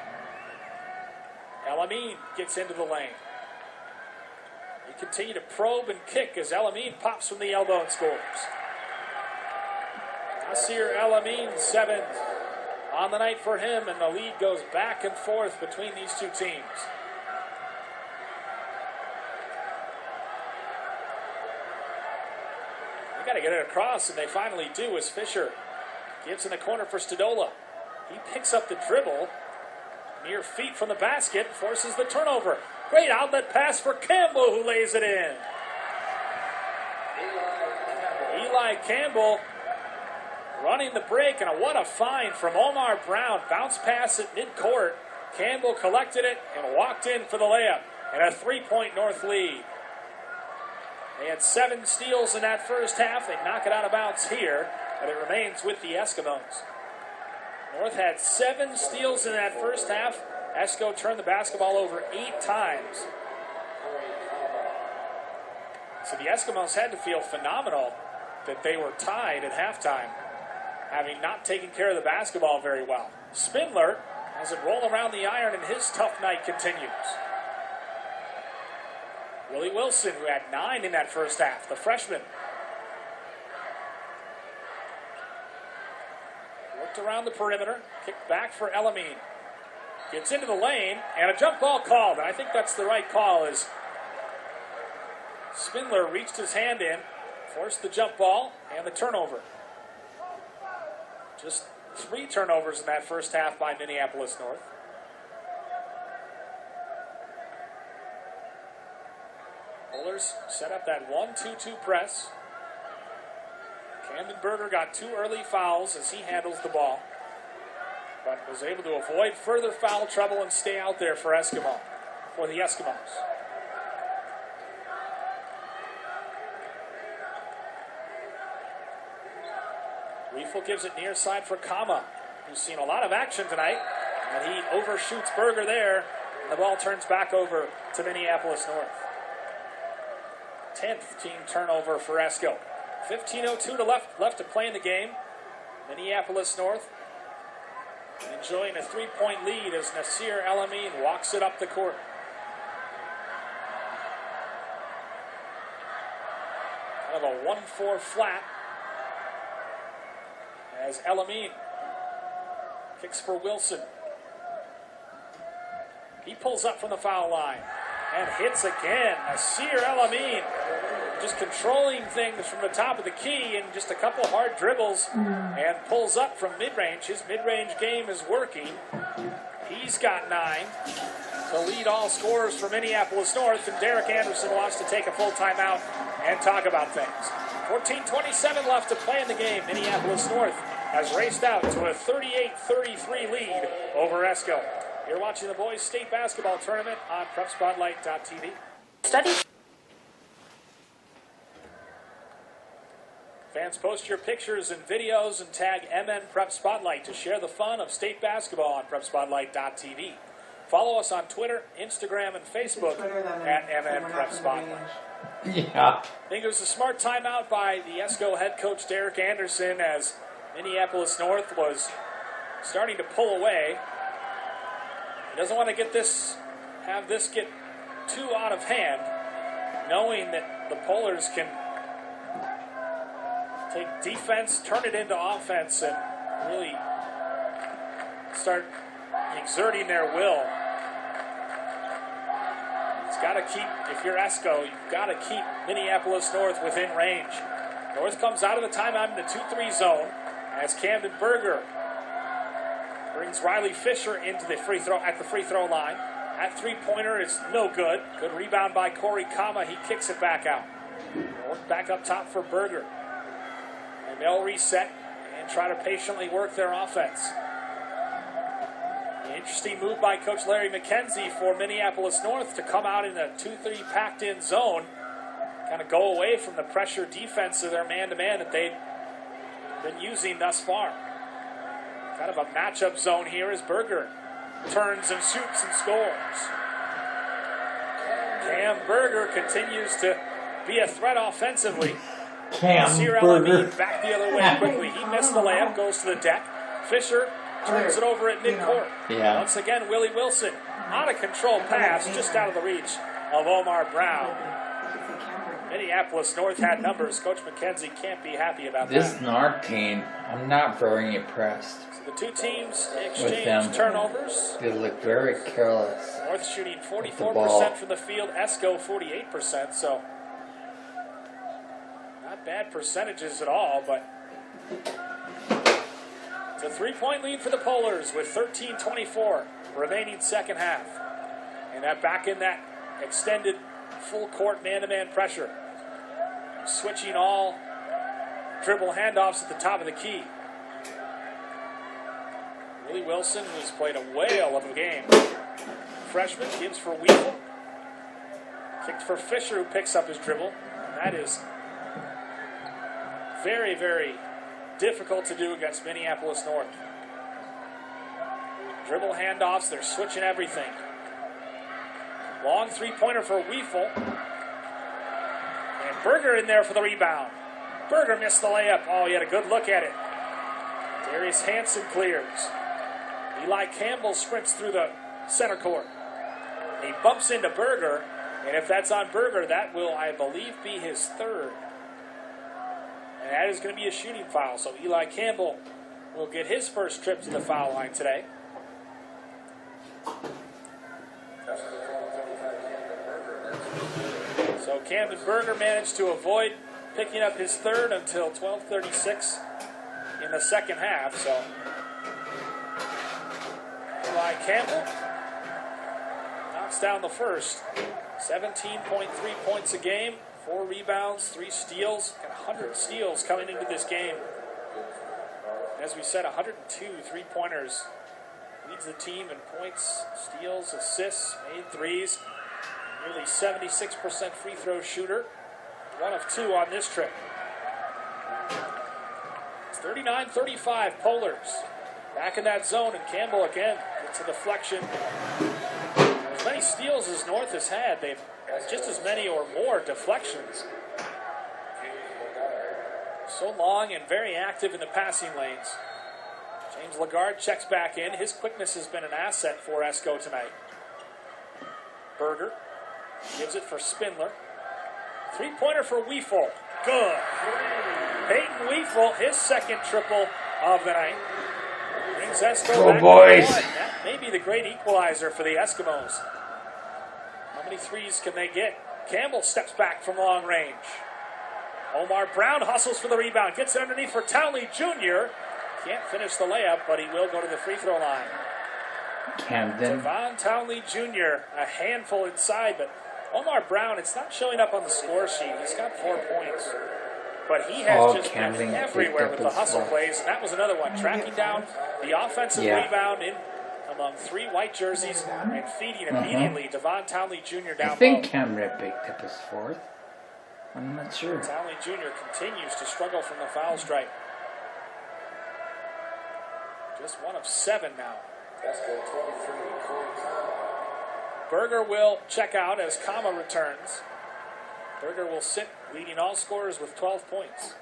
El-Amin gets into the lane. They continue to probe and kick as El-Amin pops from the elbow and scores. Nasir El-Amin, 7 on the night for him, and the lead goes back and forth between these two teams. They got to get it across, and they finally do as Fisher gives in the corner for Stadola. He picks up the dribble, mere feet from the basket, forces the turnover. Great outlet pass for Campbell, who lays it in. Eli Campbell running the break, and what a find from Omar Brown. Bounce pass at midcourt. Campbell collected it and walked in for the layup, and a 3-point North lead. They had 7 steals in that first half. They knock it out of bounds here, but it remains with the Eskimos. North had 7 steals in that first half. Esko turned the basketball over 8 times. So the Eskimos had to feel phenomenal that they were tied at halftime, having not taken care of the basketball very well. Spindler has it roll around the iron, and his tough night continues. Willie Wilson, who had 9 in that first half, the freshman. Worked around the perimeter. Kicked back for Elamine. Gets into the lane, and a jump ball called. And I think that's the right call as Spindler reached his hand in, forced the jump ball, and the turnover. Just 3 turnovers in that first half by Minneapolis North. Bowlers set up that 1-2-2 press. Camden Berger got 2 early fouls as he handles the ball, but was able to avoid further foul trouble and stay out there for the Eskimos. Riefel gives it near side for Kama, who's seen a lot of action tonight, and he overshoots Berger there, and the ball turns back over to Minneapolis North. 10th team turnover for Esko. 15:02 left to play in the game. Minneapolis North enjoying a 3-point lead as Nasir Elamine walks it up the court. Kind of a 1-4 flat as Elamine kicks for Wilson. He pulls up from the foul line and hits again. Nasir Elamine just controlling things from the top of the key and just a couple hard dribbles and pulls up from mid-range. His mid-range game is working. He's got 9 to lead all scorers for Minneapolis North, and Derek Anderson wants to take a full timeout and talk about things. 14:27 left to play in the game. Minneapolis North has raced out to a 38-33 lead over Esko. You're watching the boys state basketball tournament on PrepSpotlight.tv. Study. Fans, post your pictures and videos and tag MN Prep Spotlight to share the fun of state basketball on PrepSpotlight.tv. Follow us on Twitter, Instagram, and Facebook at MN Prep Spotlight. Yeah. I think it was a smart timeout by the Esko head coach Derek Anderson as Minneapolis North was starting to pull away. He doesn't want to have this get too out of hand, knowing that the Polars can take defense, turn it into offense, and really start exerting their will. It's got to keep, if you're Esko, you've got to keep Minneapolis North within range. North comes out of the timeout in the 2-3 zone as Camden Berger brings Riley Fisher into the free throw line. That 3-pointer is no good. Good rebound by Corey Kama. He kicks it back out. North back up top for Berger. And they'll reset and try to patiently work their offense. An interesting move by Coach Larry McKenzie for Minneapolis North to come out in a 2-3 packed-in zone, kind of go away from the pressure defense of their man-to-man that they've been using thus far. Kind of a matchup zone here as Berger turns and shoots and scores. Cam Berger continues to be a threat offensively. Nasir Elamine back the other way quickly. He missed the layup, goes to the deck. Fisher turns it over at midcourt. Yeah. Once again, Willie Wilson. Out of control pass, just out of the reach of Omar Brown. Minneapolis North had numbers. Coach McKenzie can't be happy about This that. North team, I'm not very impressed. So the two teams exchange turnovers. They look very careless. North shooting 44% from the field, Esko 48%, so not bad percentages at all, but it's a 3-point lead for the Polars with 13:24 remaining second half. And that back in that extended full court man-to-man pressure. Switching all dribble handoffs at the top of the key. Willie Wilson, who's played a whale of a game. Freshman gives for Weevil. Kicked for Fisher, who picks up his dribble. That is very, very difficult to do against Minneapolis North. Dribble handoffs, they're switching everything. Long 3-pointer for Weefel. And Berger in there for the rebound. Berger missed the layup. Oh, he had a good look at it. Darius Hansen clears. Eli Campbell sprints through the center court. He bumps into Berger, and if that's on Berger, that will, I believe, be his third. And that is going to be a shooting foul. So Eli Campbell will get his first trip to the foul line today. So Camden Berger managed to avoid picking up his third until 12:36 in the second half. So Eli Campbell knocks down the first. 17.3 points a game, 4 rebounds, 3 steals, and 100 steals coming into this game. As we said, 102 three-pointers. Leads the team in points, steals, assists, made threes. Nearly 76% free throw shooter. 1 of 2 on this trip. It's 39-35 Polars. Back in that zone, and Campbell again gets a deflection. As many steals as North has had, they've just as many or more deflections. So long and very active in the passing lanes. James Lagarde checks back in. His quickness has been an asset for Esko tonight. Berger gives it for Spindler. Three-pointer for Weefel. Good. Peyton Weefel, his second triple of the night. Brings Esko back to boys. 1. That may be the great equalizer for the Eskimos. How many threes can they get? Campbell steps back from long range. Omar Brown hustles for the rebound. Gets it underneath for Townley Jr. Can't finish the layup, but he will go to the free throw line. Camden. Devon Townley Jr., a handful inside, but Omar Brown, it's not showing up on the score sheet. He's got 4 points. But he has just been everywhere with the hustle plays, and that was another one. Tracking down the offensive rebound in among 3 white jerseys and feeding immediately Devon Townley Jr. down I think low. Cameron picked up his 4th. I'm not sure. Townley Jr. continues to struggle from the foul stripe. Just 1 of 7 now. Berger will check out as Kama returns. Berger will sit, leading all scorers with 12 points.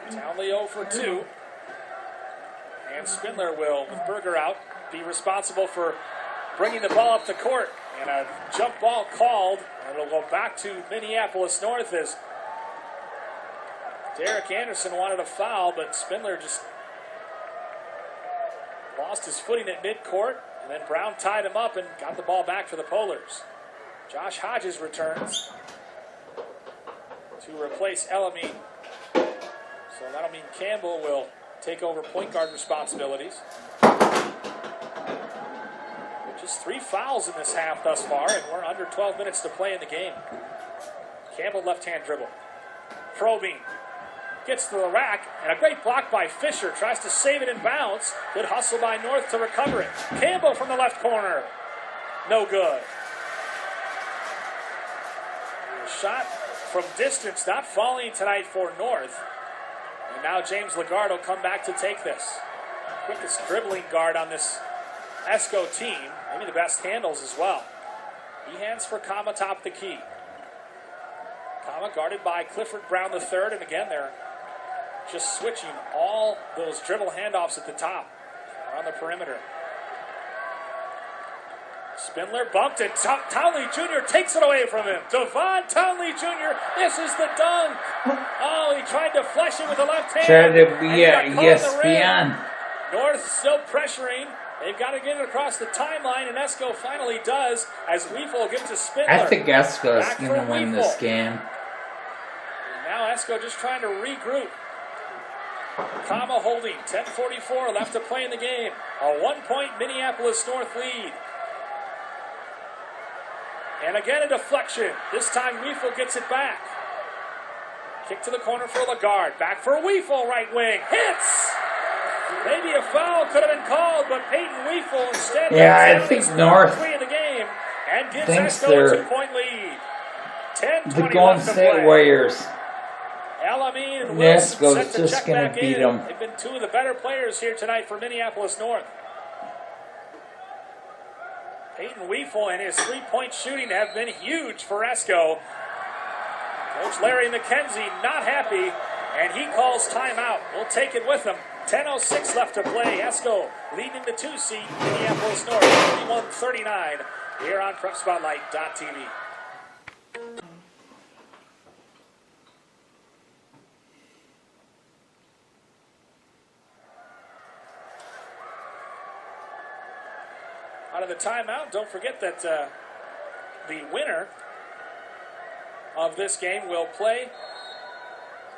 Townley 0 for 2. And Spindler will, with Berger out, be responsible for bringing the ball up the court. And a jump ball called, and it'll go back to Minneapolis North as Derek Anderson wanted a foul, but Spindler just lost his footing at midcourt, and then Brown tied him up and got the ball back for the Polars. Josh Hodges returns to replace Elamine. So that'll mean Campbell will take over point guard responsibilities. Just 3 fouls in this half thus far, and we're under 12 minutes to play in the game. Campbell left-hand dribble. Probing. Gets to the rack, and a great block by Fisher. Tries to save it in bounds. Good hustle by North to recover it. Campbell from the left corner. No good. Shot from distance, not falling tonight for North. And now James Lagarde will come back to take this. Quickest dribbling guard on this Esko team. Maybe the best handles as well. He hands for Kama top the key. Kama guarded by Clifford Brown III, and again they're just switching all those dribble handoffs at the top around the perimeter. Spindler bumped it. Townley Jr. takes it away from him. Devon Townley Jr. This is the dunk. Oh, he tried to flush it with the left hand. Tried to be ESPN. North still pressuring. They've got to get it across the timeline, and Esko finally does as Weefel gives to Spindler. I think Esko is going to win this game. And now Esko just trying to regroup. Kama holding. 10:44 left to play in the game. A 1-point Minneapolis North lead. And again a deflection. This time Weefel gets it back. Kick to the corner for Lagarde. Back for Weefel, right wing. Hits! Maybe a foul could have been called, but Peyton Weefel instead. Yeah, I think North in the game and gives thinks Esko they're a 2-point lead. 10:20 the Golden left to State play. Warriors. Elamine and Wilson Esko's set to just check gonna back beat in. them. They've been 2 of the better players here tonight for Minneapolis North. Peyton Weefel and his 3-point shooting have been huge for Esko. Coach Larry McKenzie not happy, and he calls timeout. We'll take it with him. 10:06 left to play. Esko leading the 2 seed. Minneapolis North 31-39 here on PrepSpotlight.tv. Out of the timeout, don't forget that the winner of this game will play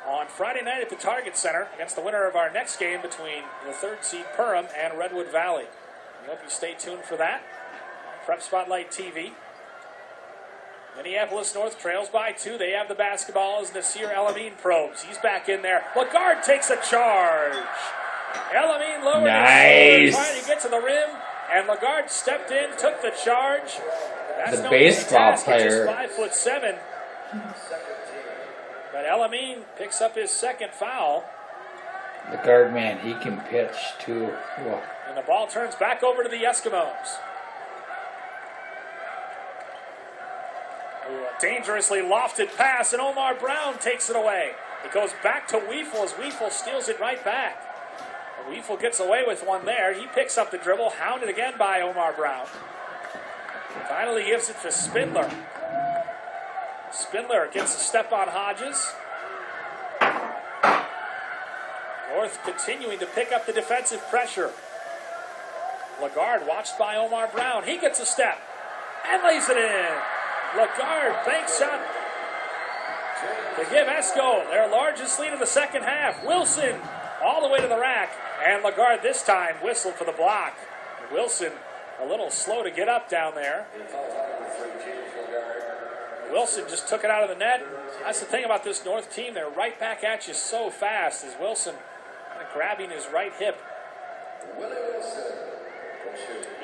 on Friday night at the Target Center against the winner of our next game between the third seed Perham and Redwood Valley. We hope you stay tuned for that. Prep Spotlight TV. Minneapolis North trails by 2. They have the basketball as Nasir El-Amin probes. He's back in there. Lagarde takes a charge. El-Amin lowered his shoulder, trying to get to the rim. And Lagarde stepped in, took the charge. That's the baseball player. Just 5'7". But El-Amin picks up his second foul. The guard man, he can pitch too. Whoa. And the ball turns back over to the Eskimos. A dangerously lofted pass, and Omar Brown takes it away. It goes back to Weefel as Weefel steals it right back. Weefel gets away with one there. He picks up the dribble, hounded again by Omar Brown. Finally gives it to Spindler. Spindler gets a step on Hodges. North continuing to pick up the defensive pressure. Lagarde watched by Omar Brown. He gets a step and lays it in. Lagarde banks shot to give Esko their largest lead of the second half. Wilson all the way to the rack. And Lagarde this time whistled for the block. Wilson a little slow to get up down there. Wilson just took it out of the net. That's the thing about this North team. They're right back at you so fast as Wilson kind of grabbing his right hip.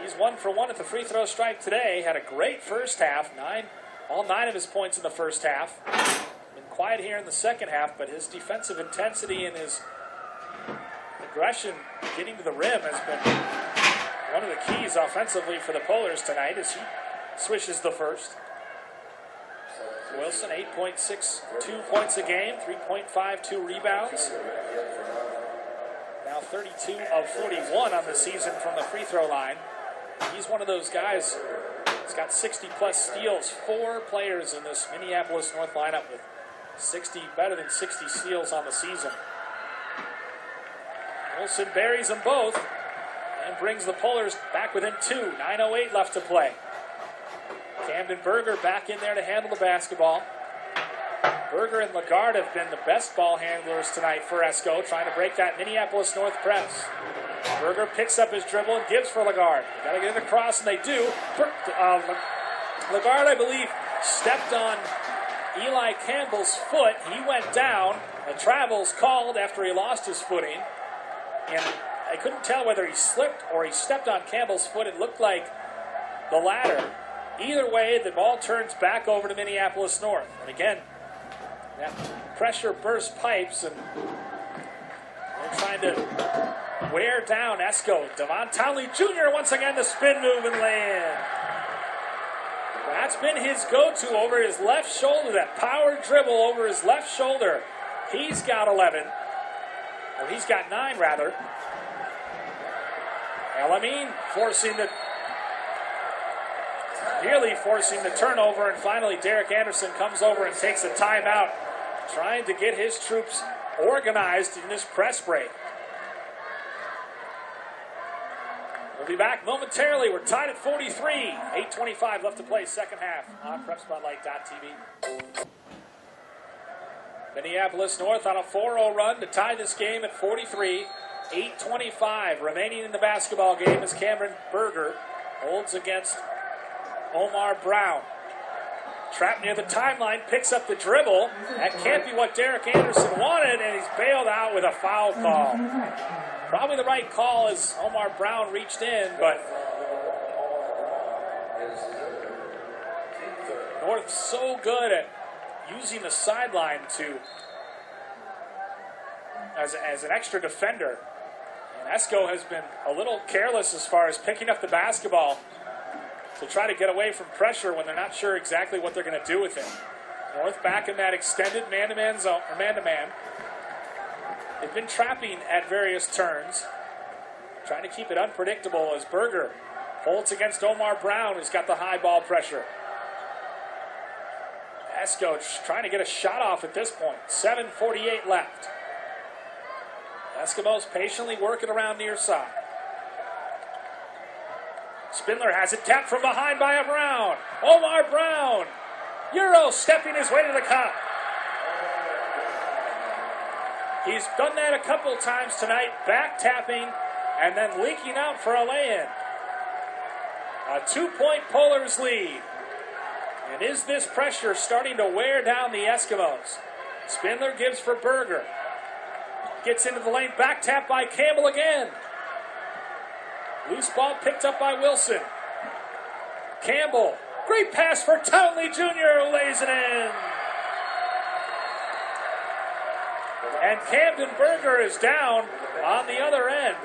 He's 1 for 1 at the free throw strike today. Had a great first half. All 9 of his points in the first half. Been quiet here in the second half, but his defensive intensity and his aggression getting to the rim has been one of the keys offensively for the Polars tonight as he swishes the first. Wilson, 8.62 points a game, 3.52 rebounds. Now 32 of 41 on the season from the free throw line. He's one of those guys. He's got 60-plus steals. 4 players in this Minneapolis North lineup with better than 60 steals on the season. Wilson buries them both and brings the Polars back within 2. 9:08 left to play. Camden Berger back in there to handle the basketball. Berger and Lagarde have been the best ball handlers tonight for Esko, trying to break that Minneapolis North press. Berger picks up his dribble and gives for Lagarde. Got to get it across, and they do. Lagarde, I believe, stepped on Eli Campbell's foot. He went down. A travel's called after he lost his footing. And I couldn't tell whether he slipped or he stepped on Campbell's foot. It looked like the latter. Either way, the ball turns back over to Minneapolis North. And again, that pressure bursts pipes, and they're trying to wear down Esko. Devon Townley Jr. once again the spin move and lay in. That's been his go-to over his left shoulder, that power dribble over his left shoulder. He's got 11. Or he's got 9, rather. El-Amin nearly forcing the turnover, and finally Derek Anderson comes over and takes a timeout, trying to get his troops organized in this press break. We'll be back momentarily. We're tied at 43. 8:25 left to play, second half on PrepSpotlight.tv. Minneapolis North on a 4-0 run to tie this game at 43. 8:25 remaining in the basketball game as Cameron Berger holds against Omar Brown. Trapped near the timeline, picks up the dribble. That can't be what Derek Anderson wanted, and he's bailed out with a foul call. Probably the right call as Omar Brown reached in, but North's so good at using the sideline as an extra defender. And Esko has been a little careless as far as picking up the basketball to try to get away from pressure when they're not sure exactly what they're going to do with it. North back in that extended man-to-man zone, or man-to-man. They've been trapping at various turns, trying to keep it unpredictable as Berger Holtz against Omar Brown, who's got the high ball pressure. Esko trying to get a shot off at this point. 7:48 left. Eskimos patiently working around near side. Spindler has it tapped from behind by a Brown. Omar Brown, Euro stepping his way to the cup. He's done that a couple times tonight, back tapping and then leaking out for a lay-in. A 2-point Polars lead. And is this pressure starting to wear down the Eskimos? Spindler gives for Berger. Gets into the lane, back tap by Campbell again. Loose ball picked up by Wilson. Campbell, great pass for Townley Jr., who lays it in. And Camden Berger is down on the other end.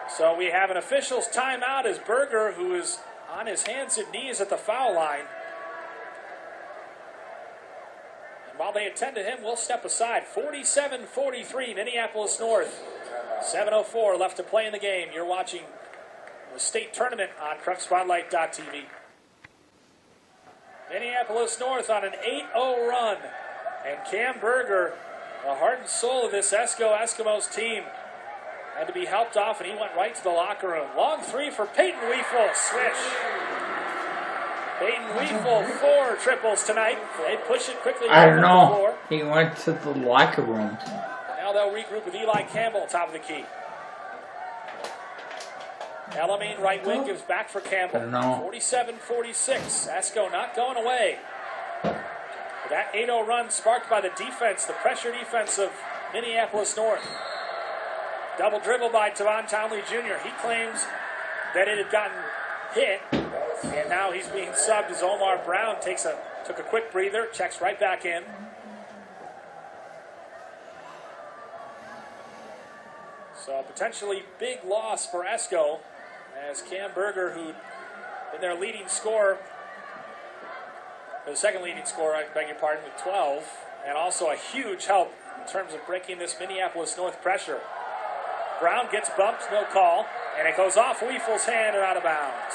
So we have an official's timeout as Berger, who is on his hands and knees at the foul line. And while they attend to him, we'll step aside. 47-43, Minneapolis North. 7:04 left to play in the game. You're watching the state tournament on CrunchSpotlight.tv. Minneapolis North on an 8-0 run. And Cam Berger, the heart and soul of this Eskimos team, had to be helped off, and he went right to the locker room. Long three for Peyton Weefel. Swish. Peyton Weefel, 4 triples tonight. They push it quickly. I don't know. He went to the locker room. Now they'll regroup with Eli Campbell, top of the key. Elamine, right wing, gives back for Campbell. I don't know. 47-46. Esko not going away. That 8-0 run sparked by the defense, the pressure defense of Minneapolis North. Double dribble by Tavon Townley Jr. He claims that it had gotten hit, and now he's being subbed as Omar Brown took a quick breather, checks right back in. So a potentially big loss for Esko, as Cam Berger, who'd been their leading scorer, the second leading scorer, I beg your pardon, with 12, and also a huge help in terms of breaking this Minneapolis North pressure. Brown gets bumped, no call, and it goes off Weefel's hand and out of bounds.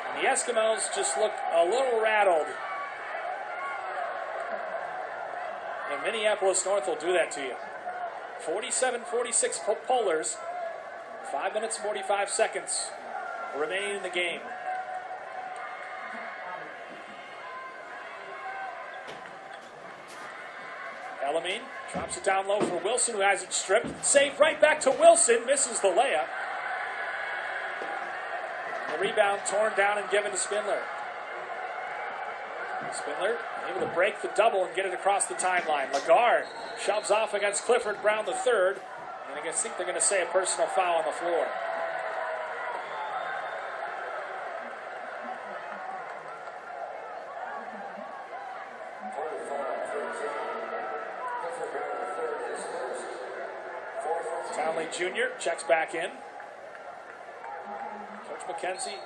And the Eskimos just look a little rattled. And Minneapolis North will do that to you. 47-46 Polars. 5 minutes, 45 seconds remaining in the game. Elamine drops it down low for Wilson, who has it stripped. Save right back to Wilson, misses the layup. The rebound torn down and given to Spindler. Spindler able to break the double and get it across the timeline. Lagarde shoves off against Clifford Brown III, and I think they're going to say a personal foul on the floor. Townley Jr. checks back in. Coach McKenzie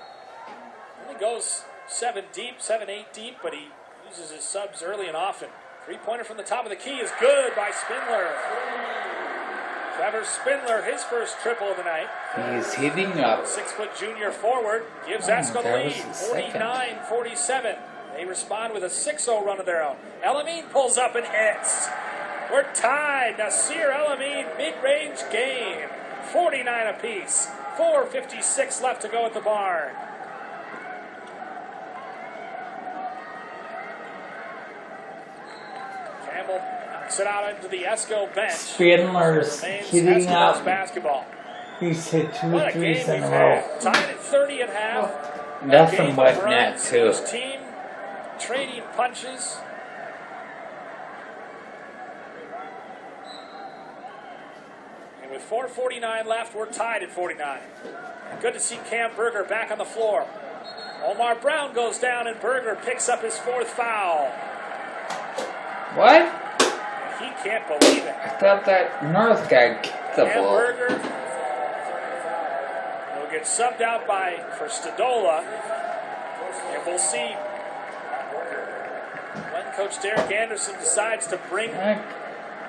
only goes 7 deep, 7-8 deep, but he uses his subs early and often. Three-pointer from the top of the key is good by Spindler. Trevor Spindler, his first triple of the night. He's heating up. 6-foot junior forward gives Esko the lead. 49-47. They respond with a 6-0 run of their own. Elamine pulls up and hits. We're tied. Nasir Elamine, mid-range game. 49 apiece. 4:56 left to go at the barn. Campbell knocks it out into the Esko bench. Spindler's heating up. Basketball. He's hit 2 What a threes game in a we've row. had. Tied at 30 at half. Nothing but net, too. Each team trading punches. And with 4:49 left, we're tied at 49. Good to see Cam Berger back on the floor. Omar Brown goes down, and Berger picks up his 4th foul. What? He can't believe it. I thought that North guy kicked the Cam ball. Berger will get subbed out for Stadola. And we'll see when Coach Derek Anderson decides to bring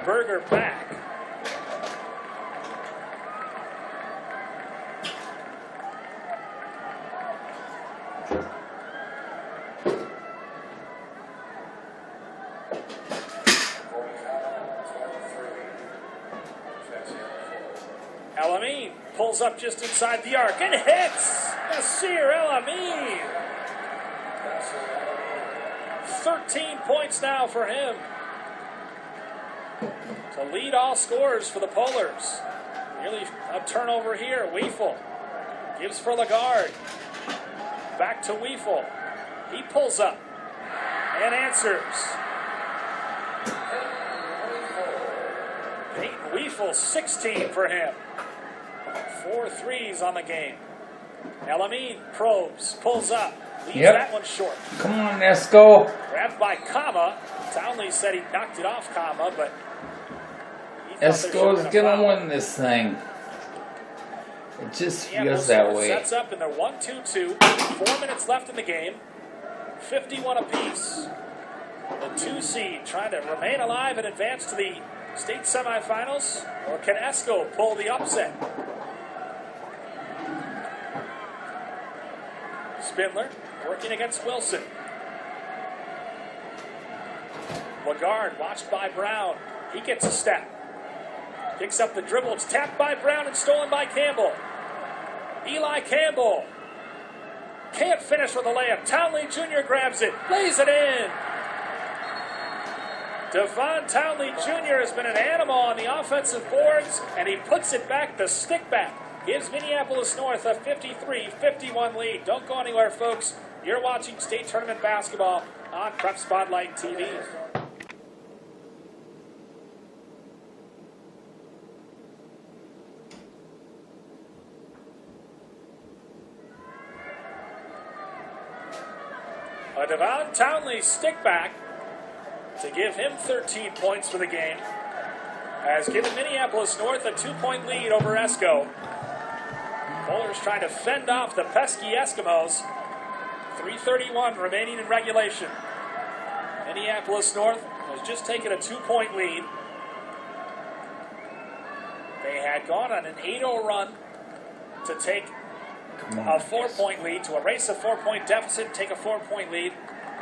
Berger back. pulls up just inside the arc and hits Nasir El Amin. 13 points now for him to lead all scorers for the Polars. Nearly a turnover here. Weefel gives for Lagarde. Back to Weefel. He pulls up and answers. Peyton Weefel, 16 for him. 4 threes on the game. El Amin probes, pulls up, leaves that one short. Come on, Esko. Grabbed by Kama. Townley said he knocked it off Kama, but Esko's gonna win this thing. It just feels that way. Sets up in their 1-2-2. 4 minutes left in the game. 51 apiece. The 2 seed trying to remain alive and advance to the state semifinals, or can Esko pull the upset? Spindler working against Wilson. Lagarde watched by Brown. He gets a step. Picks up the dribble. It's tapped by Brown and stolen by Campbell. Eli Campbell can't finish with a layup. Townley Jr. grabs it, lays it in. Devon Townley Jr. has been an animal on the offensive boards, and he puts it back, the stick back. Gives Minneapolis North a 53-51 lead. Don't go anywhere, folks. You're watching state tournament basketball on Prep Spotlight TV. A Devon Townley stick back to give him 13 points for the game has given Minneapolis North a 2-point lead over Esko. Bowlers trying to fend off the pesky Eskimos. 3:31 remaining in regulation. Minneapolis North has just taken a 2-point lead. They had gone on an 8-0 run to take a 4-point lead, to erase a 4-point deficit, take a 4-point lead.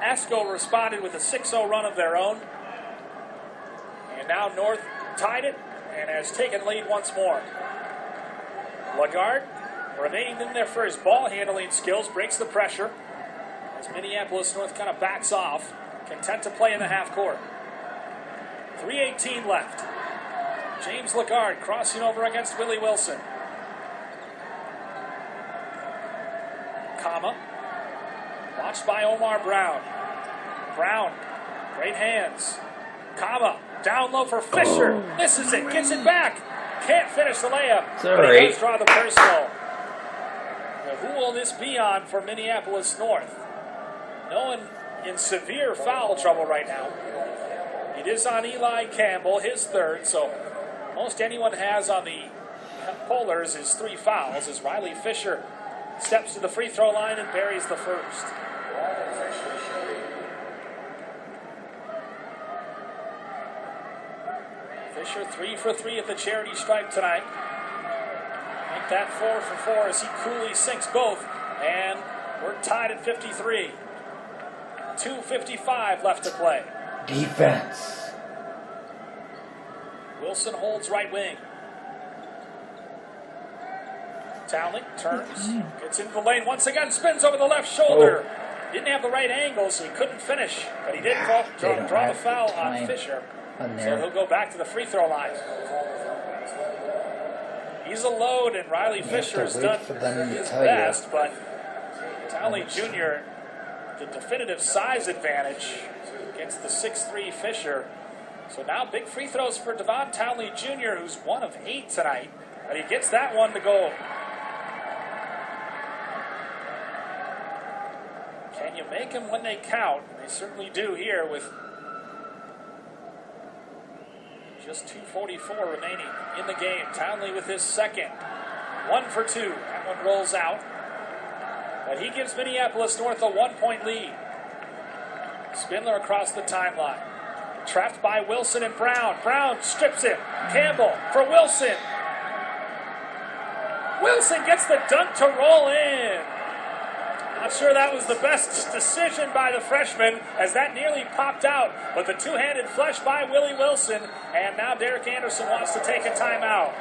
Esko responded with a 6-0 run of their own. And now North tied it and has taken lead once more. Lagarde, remaining in there for his ball handling skills, breaks the pressure as Minneapolis North kind of backs off, content to play in the half court. 3:18 left. James Lagarde crossing over against Willie Wilson. Kama, watched by Omar Brown. Brown, great hands. Kama, down low for Fisher. Misses it, gets it back. Can't finish the layup, but he does draw the personal. Now, who will this be on for Minneapolis North? No one in severe foul trouble right now. It is on Eli Campbell, his third, so most anyone has on the Polars is 3 fouls as Riley Fisher steps to the free throw line and buries the first. Fisher 3 for 3 at the charity stripe tonight. Make that 4 for 4 as he coolly sinks both. And we're tied at 53. 2:55 left to play. Defense. Wilson holds right wing. Townley turns, gets into the lane once again, spins over the left shoulder. Didn't have the right angle, so he couldn't finish. But he did draw the foul on Fisher. So he'll go back to the free throw line. He's a load, and Riley Fisher has done his best, but Townley Jr., the definitive size advantage against the 6'3 Fisher. So now big free throws for Devon Townley Jr., who's 1 of 8 tonight. But he gets that one to go. Can you make them when they count? They certainly do here with just 2:44 remaining in the game. Townley with his second. 1 for 2. That one rolls out. But he gives Minneapolis North a 1-point lead. Spindler across the timeline. Trapped by Wilson and Brown. Brown strips it. Campbell for Wilson. Wilson gets the dunk to roll in. Not sure that was the best decision by the freshman as that nearly popped out. But the two-handed flush by Willie Wilson. And now Derek Anderson wants to take a timeout.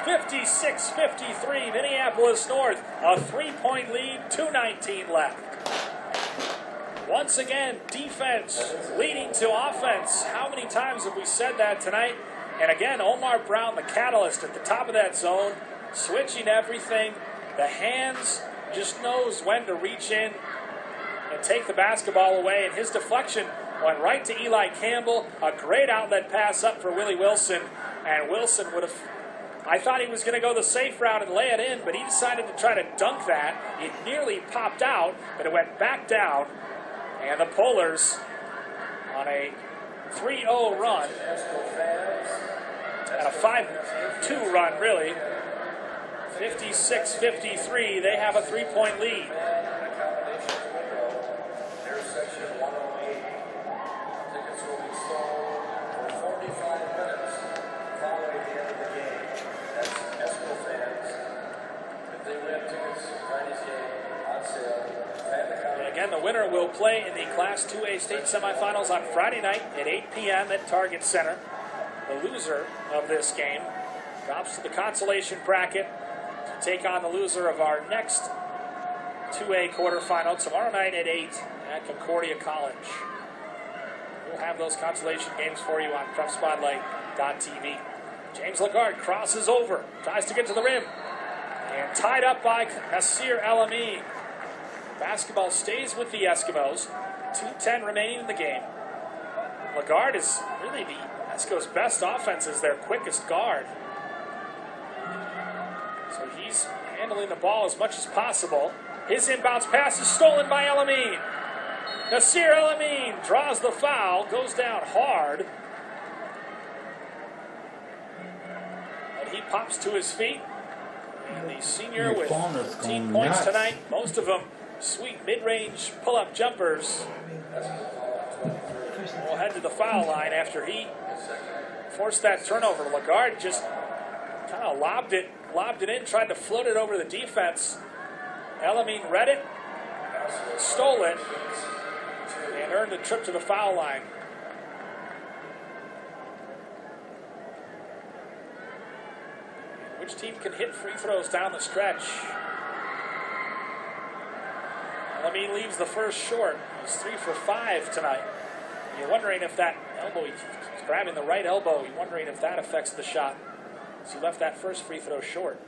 56-53, Minneapolis North. A 3-point lead, 2:19 left. Once again, defense leading to offense. How many times have we said that tonight? And again, Omar Brown, the catalyst at the top of that zone, switching everything. The hands, just knows when to reach in and take the basketball away. And his deflection went right to Eli Campbell. A great outlet pass up for Willie Wilson. And Wilson would have, I thought he was going to go the safe route and lay it in, but he decided to try to dunk that. It nearly popped out, but it went back down. And the Polars on a 3-0 run, and a 5-2 run, really. 56-53, they have a 3-point lead. Tickets will be sold for 45 minutes following the end of the game. That's Esko fans. If they win tickets, Friday's game on sale. And again, the winner will play in the Class 2A state semifinals on Friday night at 8 p.m. at Target Center. The loser of this game drops to the consolation bracket to take on the loser of our next 2A quarterfinal tomorrow night at 8 at Concordia College. We'll have those consolation games for you on PrepSpotlight.tv. James Lagarde crosses over, tries to get to the rim, and tied up by Nasir El Amin. Basketball stays with the Eskimos. 2:10 remaining in the game. Lagarde is really the Esko's best offense is their quickest guard. So he's handling the ball as much as possible. His inbounds pass is stolen by El Amin. Nasir El Amin draws the foul, goes down hard. But he pops to his feet. And the senior with 15 points tonight, most of them sweet mid-range pull-up jumpers. We'll head to the foul line after he forced that turnover. Lagarde just kind of lobbed it in, tried to float it over the defense. El Amin read it, stole it, and earned a trip to the foul line. Which team can hit free throws down the stretch? El Amin leaves the first short. He's 3 for 5 tonight. You're wondering if that elbow, he's grabbing the right elbow, you're wondering if that affects the shot. So he left that first free throw short.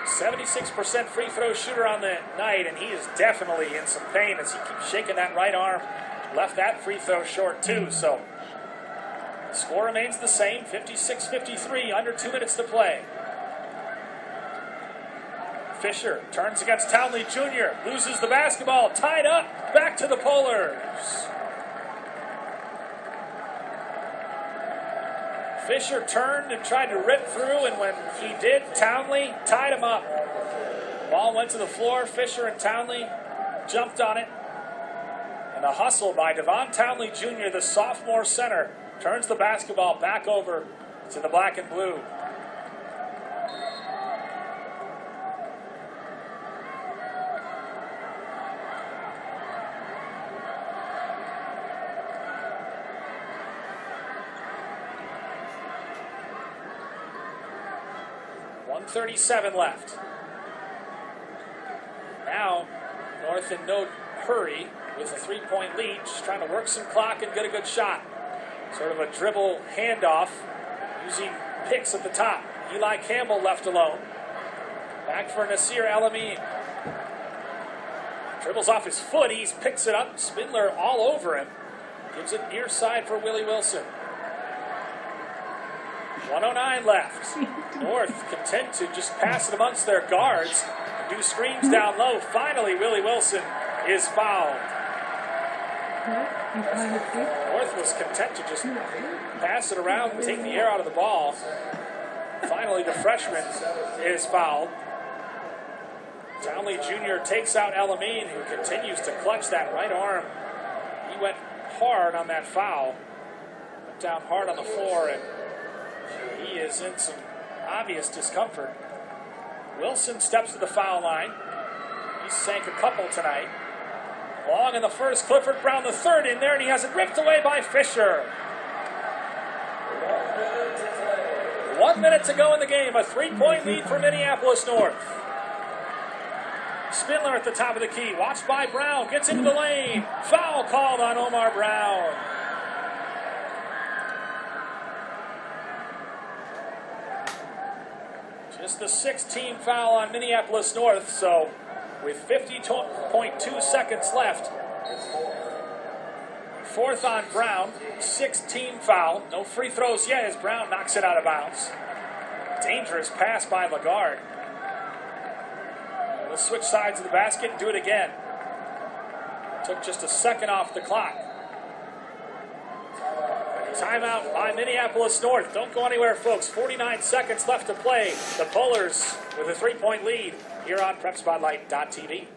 76% free throw shooter on the night, and he is definitely in some pain as he keeps shaking that right arm. Left that free throw short too, so the score remains the same, 56-53, under 2 minutes to play. Fisher turns against Townley Jr., loses the basketball, tied up, back to the Polars. Fisher turned and tried to rip through, and when he did, Townley tied him up. Ball went to the floor, Fisher and Townley jumped on it. And a hustle by Devon Townley Jr., the sophomore center, turns the basketball back over to the black and blue. .37 left. Now, North in no hurry with a 3-point lead, just trying to work some clock and get a good shot. Sort of a dribble handoff, using picks at the top. Eli Campbell left alone. Back for Nasir El Amin. Dribbles off his foot, he picks it up, Spindler all over him. Gives it near side for Willie Wilson. 1:09 left. North content to just pass it amongst their guards and do screens down low. Finally, Willie Wilson is fouled. North was content to just pass it around and take the air out of the ball. Finally, the freshman is fouled. Townley Jr. takes out El Amin, who continues to clutch that right arm. He went hard on that foul. Went down hard on the floor, and he is in some obvious discomfort. Wilson steps to the foul line. He's sank a couple tonight. Long in the first, Clifford Brown the third in there, and he has it ripped away by Fisher. 1 minute to go in the game. A 3-point lead for Minneapolis North. Spindler at the top of the key. Watched by Brown. Gets into the lane. Foul called on Omar Brown. Just the 6th team foul on Minneapolis North. So with 50.2 seconds left, 4th on Brown. 6th team foul. No free throws yet as Brown knocks it out of bounds. Dangerous pass by Lagarde. Let's switch sides of the basket and do it again. Took just a second off the clock. Timeout by Minneapolis North. Don't go anywhere, folks. 49 seconds left to play. The Polars with a 3-point lead here on PrepSpotlight.tv.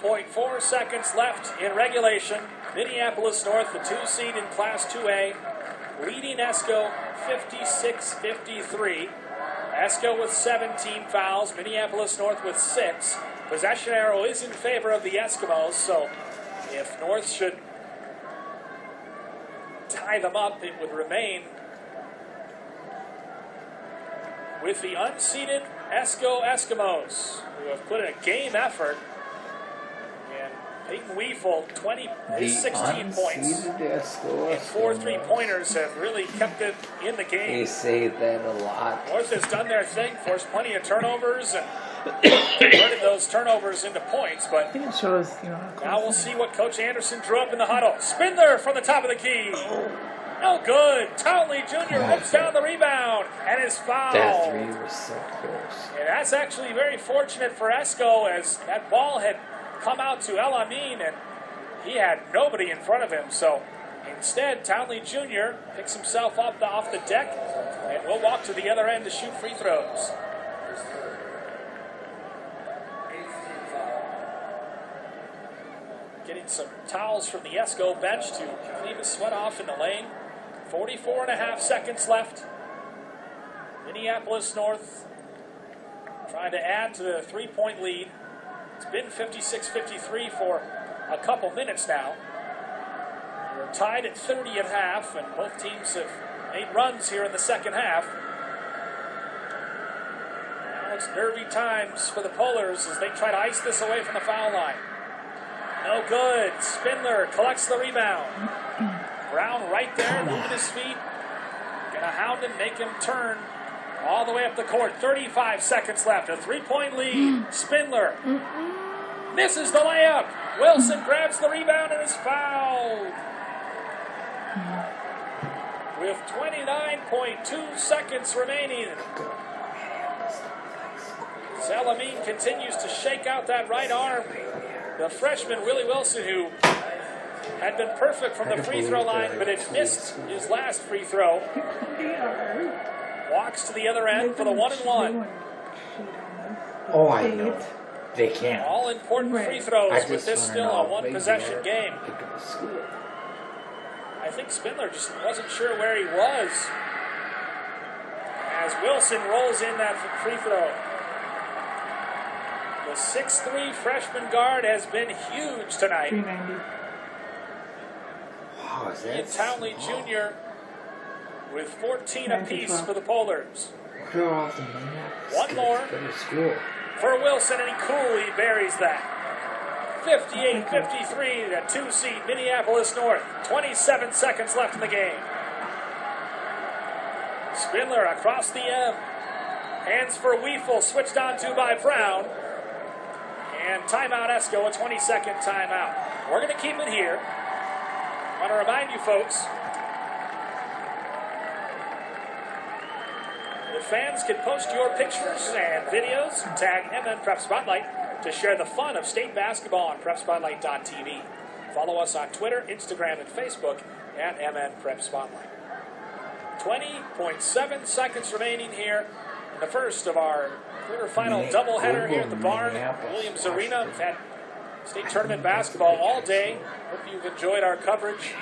.4 seconds left in regulation. Minneapolis North, the 2 seed in Class 2A, leading Esko 56-53. Esko with 17 fouls, Minneapolis North with 6. Possession arrow is in favor of the Eskimos, so if North should tie them up, it would remain with the unseeded Esko Eskimos, who have put in a game effort. Peyton Weefel, 16 points. And 4 3-pointers have really kept it in the game. They say that a lot. North has done their thing, forced plenty of turnovers, and converted those turnovers into points. But I think it shows, now we'll see what Coach Anderson drew up in the huddle. Spindler from the top of the key. No good. Townley Jr. rips down the rebound and is fouled. That 3 was so close. And that's actually very fortunate for Esko, as that ball had come out to El Amin, and he had nobody in front of him. So instead, Townley Jr. picks himself up off the deck and will walk to the other end to shoot free throws. Getting some towels from the Esko bench to clean the sweat off in the lane. 44.5 seconds left. Minneapolis North trying to add to the 3-point lead. It's been 56-53 for a couple minutes now. We're tied at 30 at half, and both teams have made runs here in the second half. Now it's nervy times for the Polars as they try to ice this away from the foul line. No good. Spindler collects the rebound. Brown right there, moving his feet. Gonna hound him, make him turn all the way up the court. 35 seconds left. A 3-point lead. Spindler misses the layup. Wilson grabs the rebound and is fouled. With 29.2 seconds remaining, Salamine continues to shake out that right arm. The freshman, Willie Wilson, who had been perfect from the free throw line, but had missed his last free throw, walks to the other end for the 1-and-1. Oh, I know. They can't. All important free throws with this still a one-possession game. I think Spindler just wasn't sure where he was as Wilson rolls in that free throw. The 6'3" freshman guard has been huge tonight. 390. Wow, is that And Townley small? Jr. with 14 apiece for the Polars. Look at all the Minneapolis One kids more. go to school. For Wilson, and he coolly buries that. 58-53, the 2-seed Minneapolis North. 27 seconds left in the game. Spindler across the M. Hands for Weefel, switched on to by Brown. And timeout Esko, a 20-second timeout. We're going to keep it here. I want to remind you folks, the fans can post your pictures and videos and tag MN Prep Spotlight to share the fun of state basketball on PrepSpotlight.tv. Follow us on Twitter, Instagram, and Facebook at MN Prep Spotlight. 20.7 seconds remaining here in the first of our quarterfinal doubleheader here at the Barn, Williams Arena. We've had state tournament basketball all day. Hope you've enjoyed our coverage.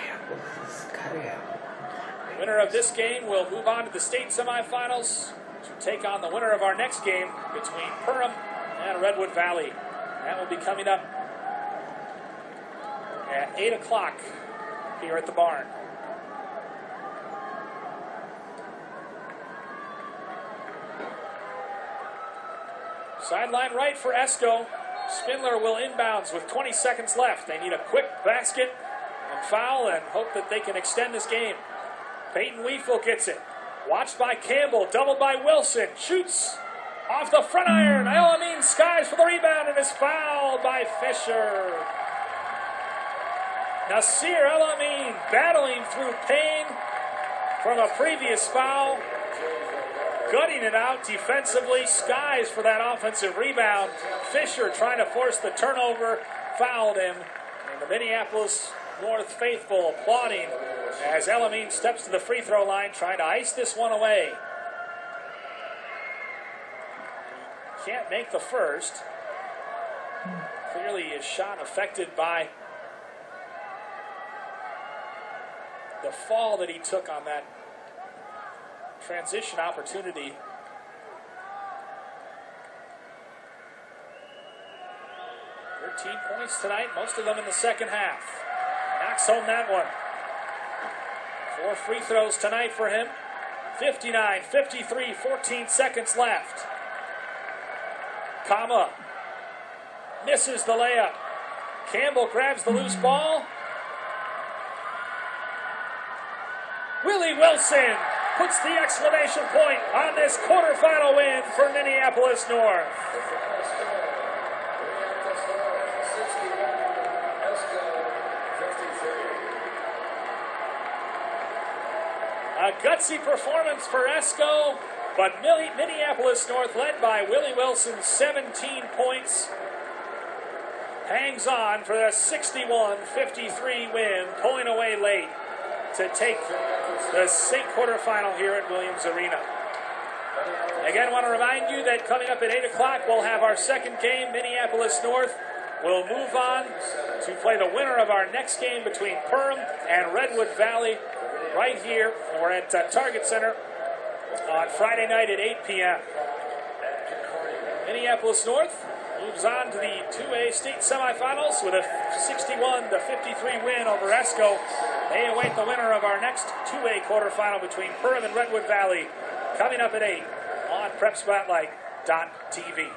Winner of this game will move on to the state semifinals to take on the winner of our next game between Perham and Redwood Valley. That will be coming up at 8 o'clock here at the barn. Sideline right for Esko. Spindler will inbounds with 20 seconds left. They need a quick basket and foul and hope that they can extend this game. Peyton Weefel gets it. Watched by Campbell, doubled by Wilson. Shoots off the front iron. Elamine skies for the rebound and is fouled by Fisher. Nasir Elamine battling through pain from a previous foul. Gutting it out defensively. Skies for that offensive rebound. Fisher trying to force the turnover. Fouled him. And the Minneapolis North faithful applauding as Elamine steps to the free throw line trying to ice this one away. Can't make the first. Clearly his shot affected by the fall that he took on that transition opportunity. Points tonight, most of them in the second half. Knocks home that one. 4 free throws tonight for him. 59, 53, 14 seconds left. Kama misses the layup. Campbell grabs the loose ball. Willie Wilson puts the exclamation point on this quarterfinal win for Minneapolis North. A gutsy performance for Esko, but Minneapolis North, led by Willie Wilson, 17 points, hangs on for the 61-53 win, pulling away late to take the state quarterfinal here at Williams Arena. Again, I want to remind you that coming up at 8 o'clock, we'll have our second game. Minneapolis North will move on to play the winner of our next game between Perham and Redwood Valley right here. We're at Target Center on Friday night at 8 p.m. Minneapolis North moves on to the 2A state semifinals with a 61-53 win over Esko. They await the winner of our next 2A quarterfinal between Perham and Redwood Valley coming up at 8 on PrepSpotlight.tv.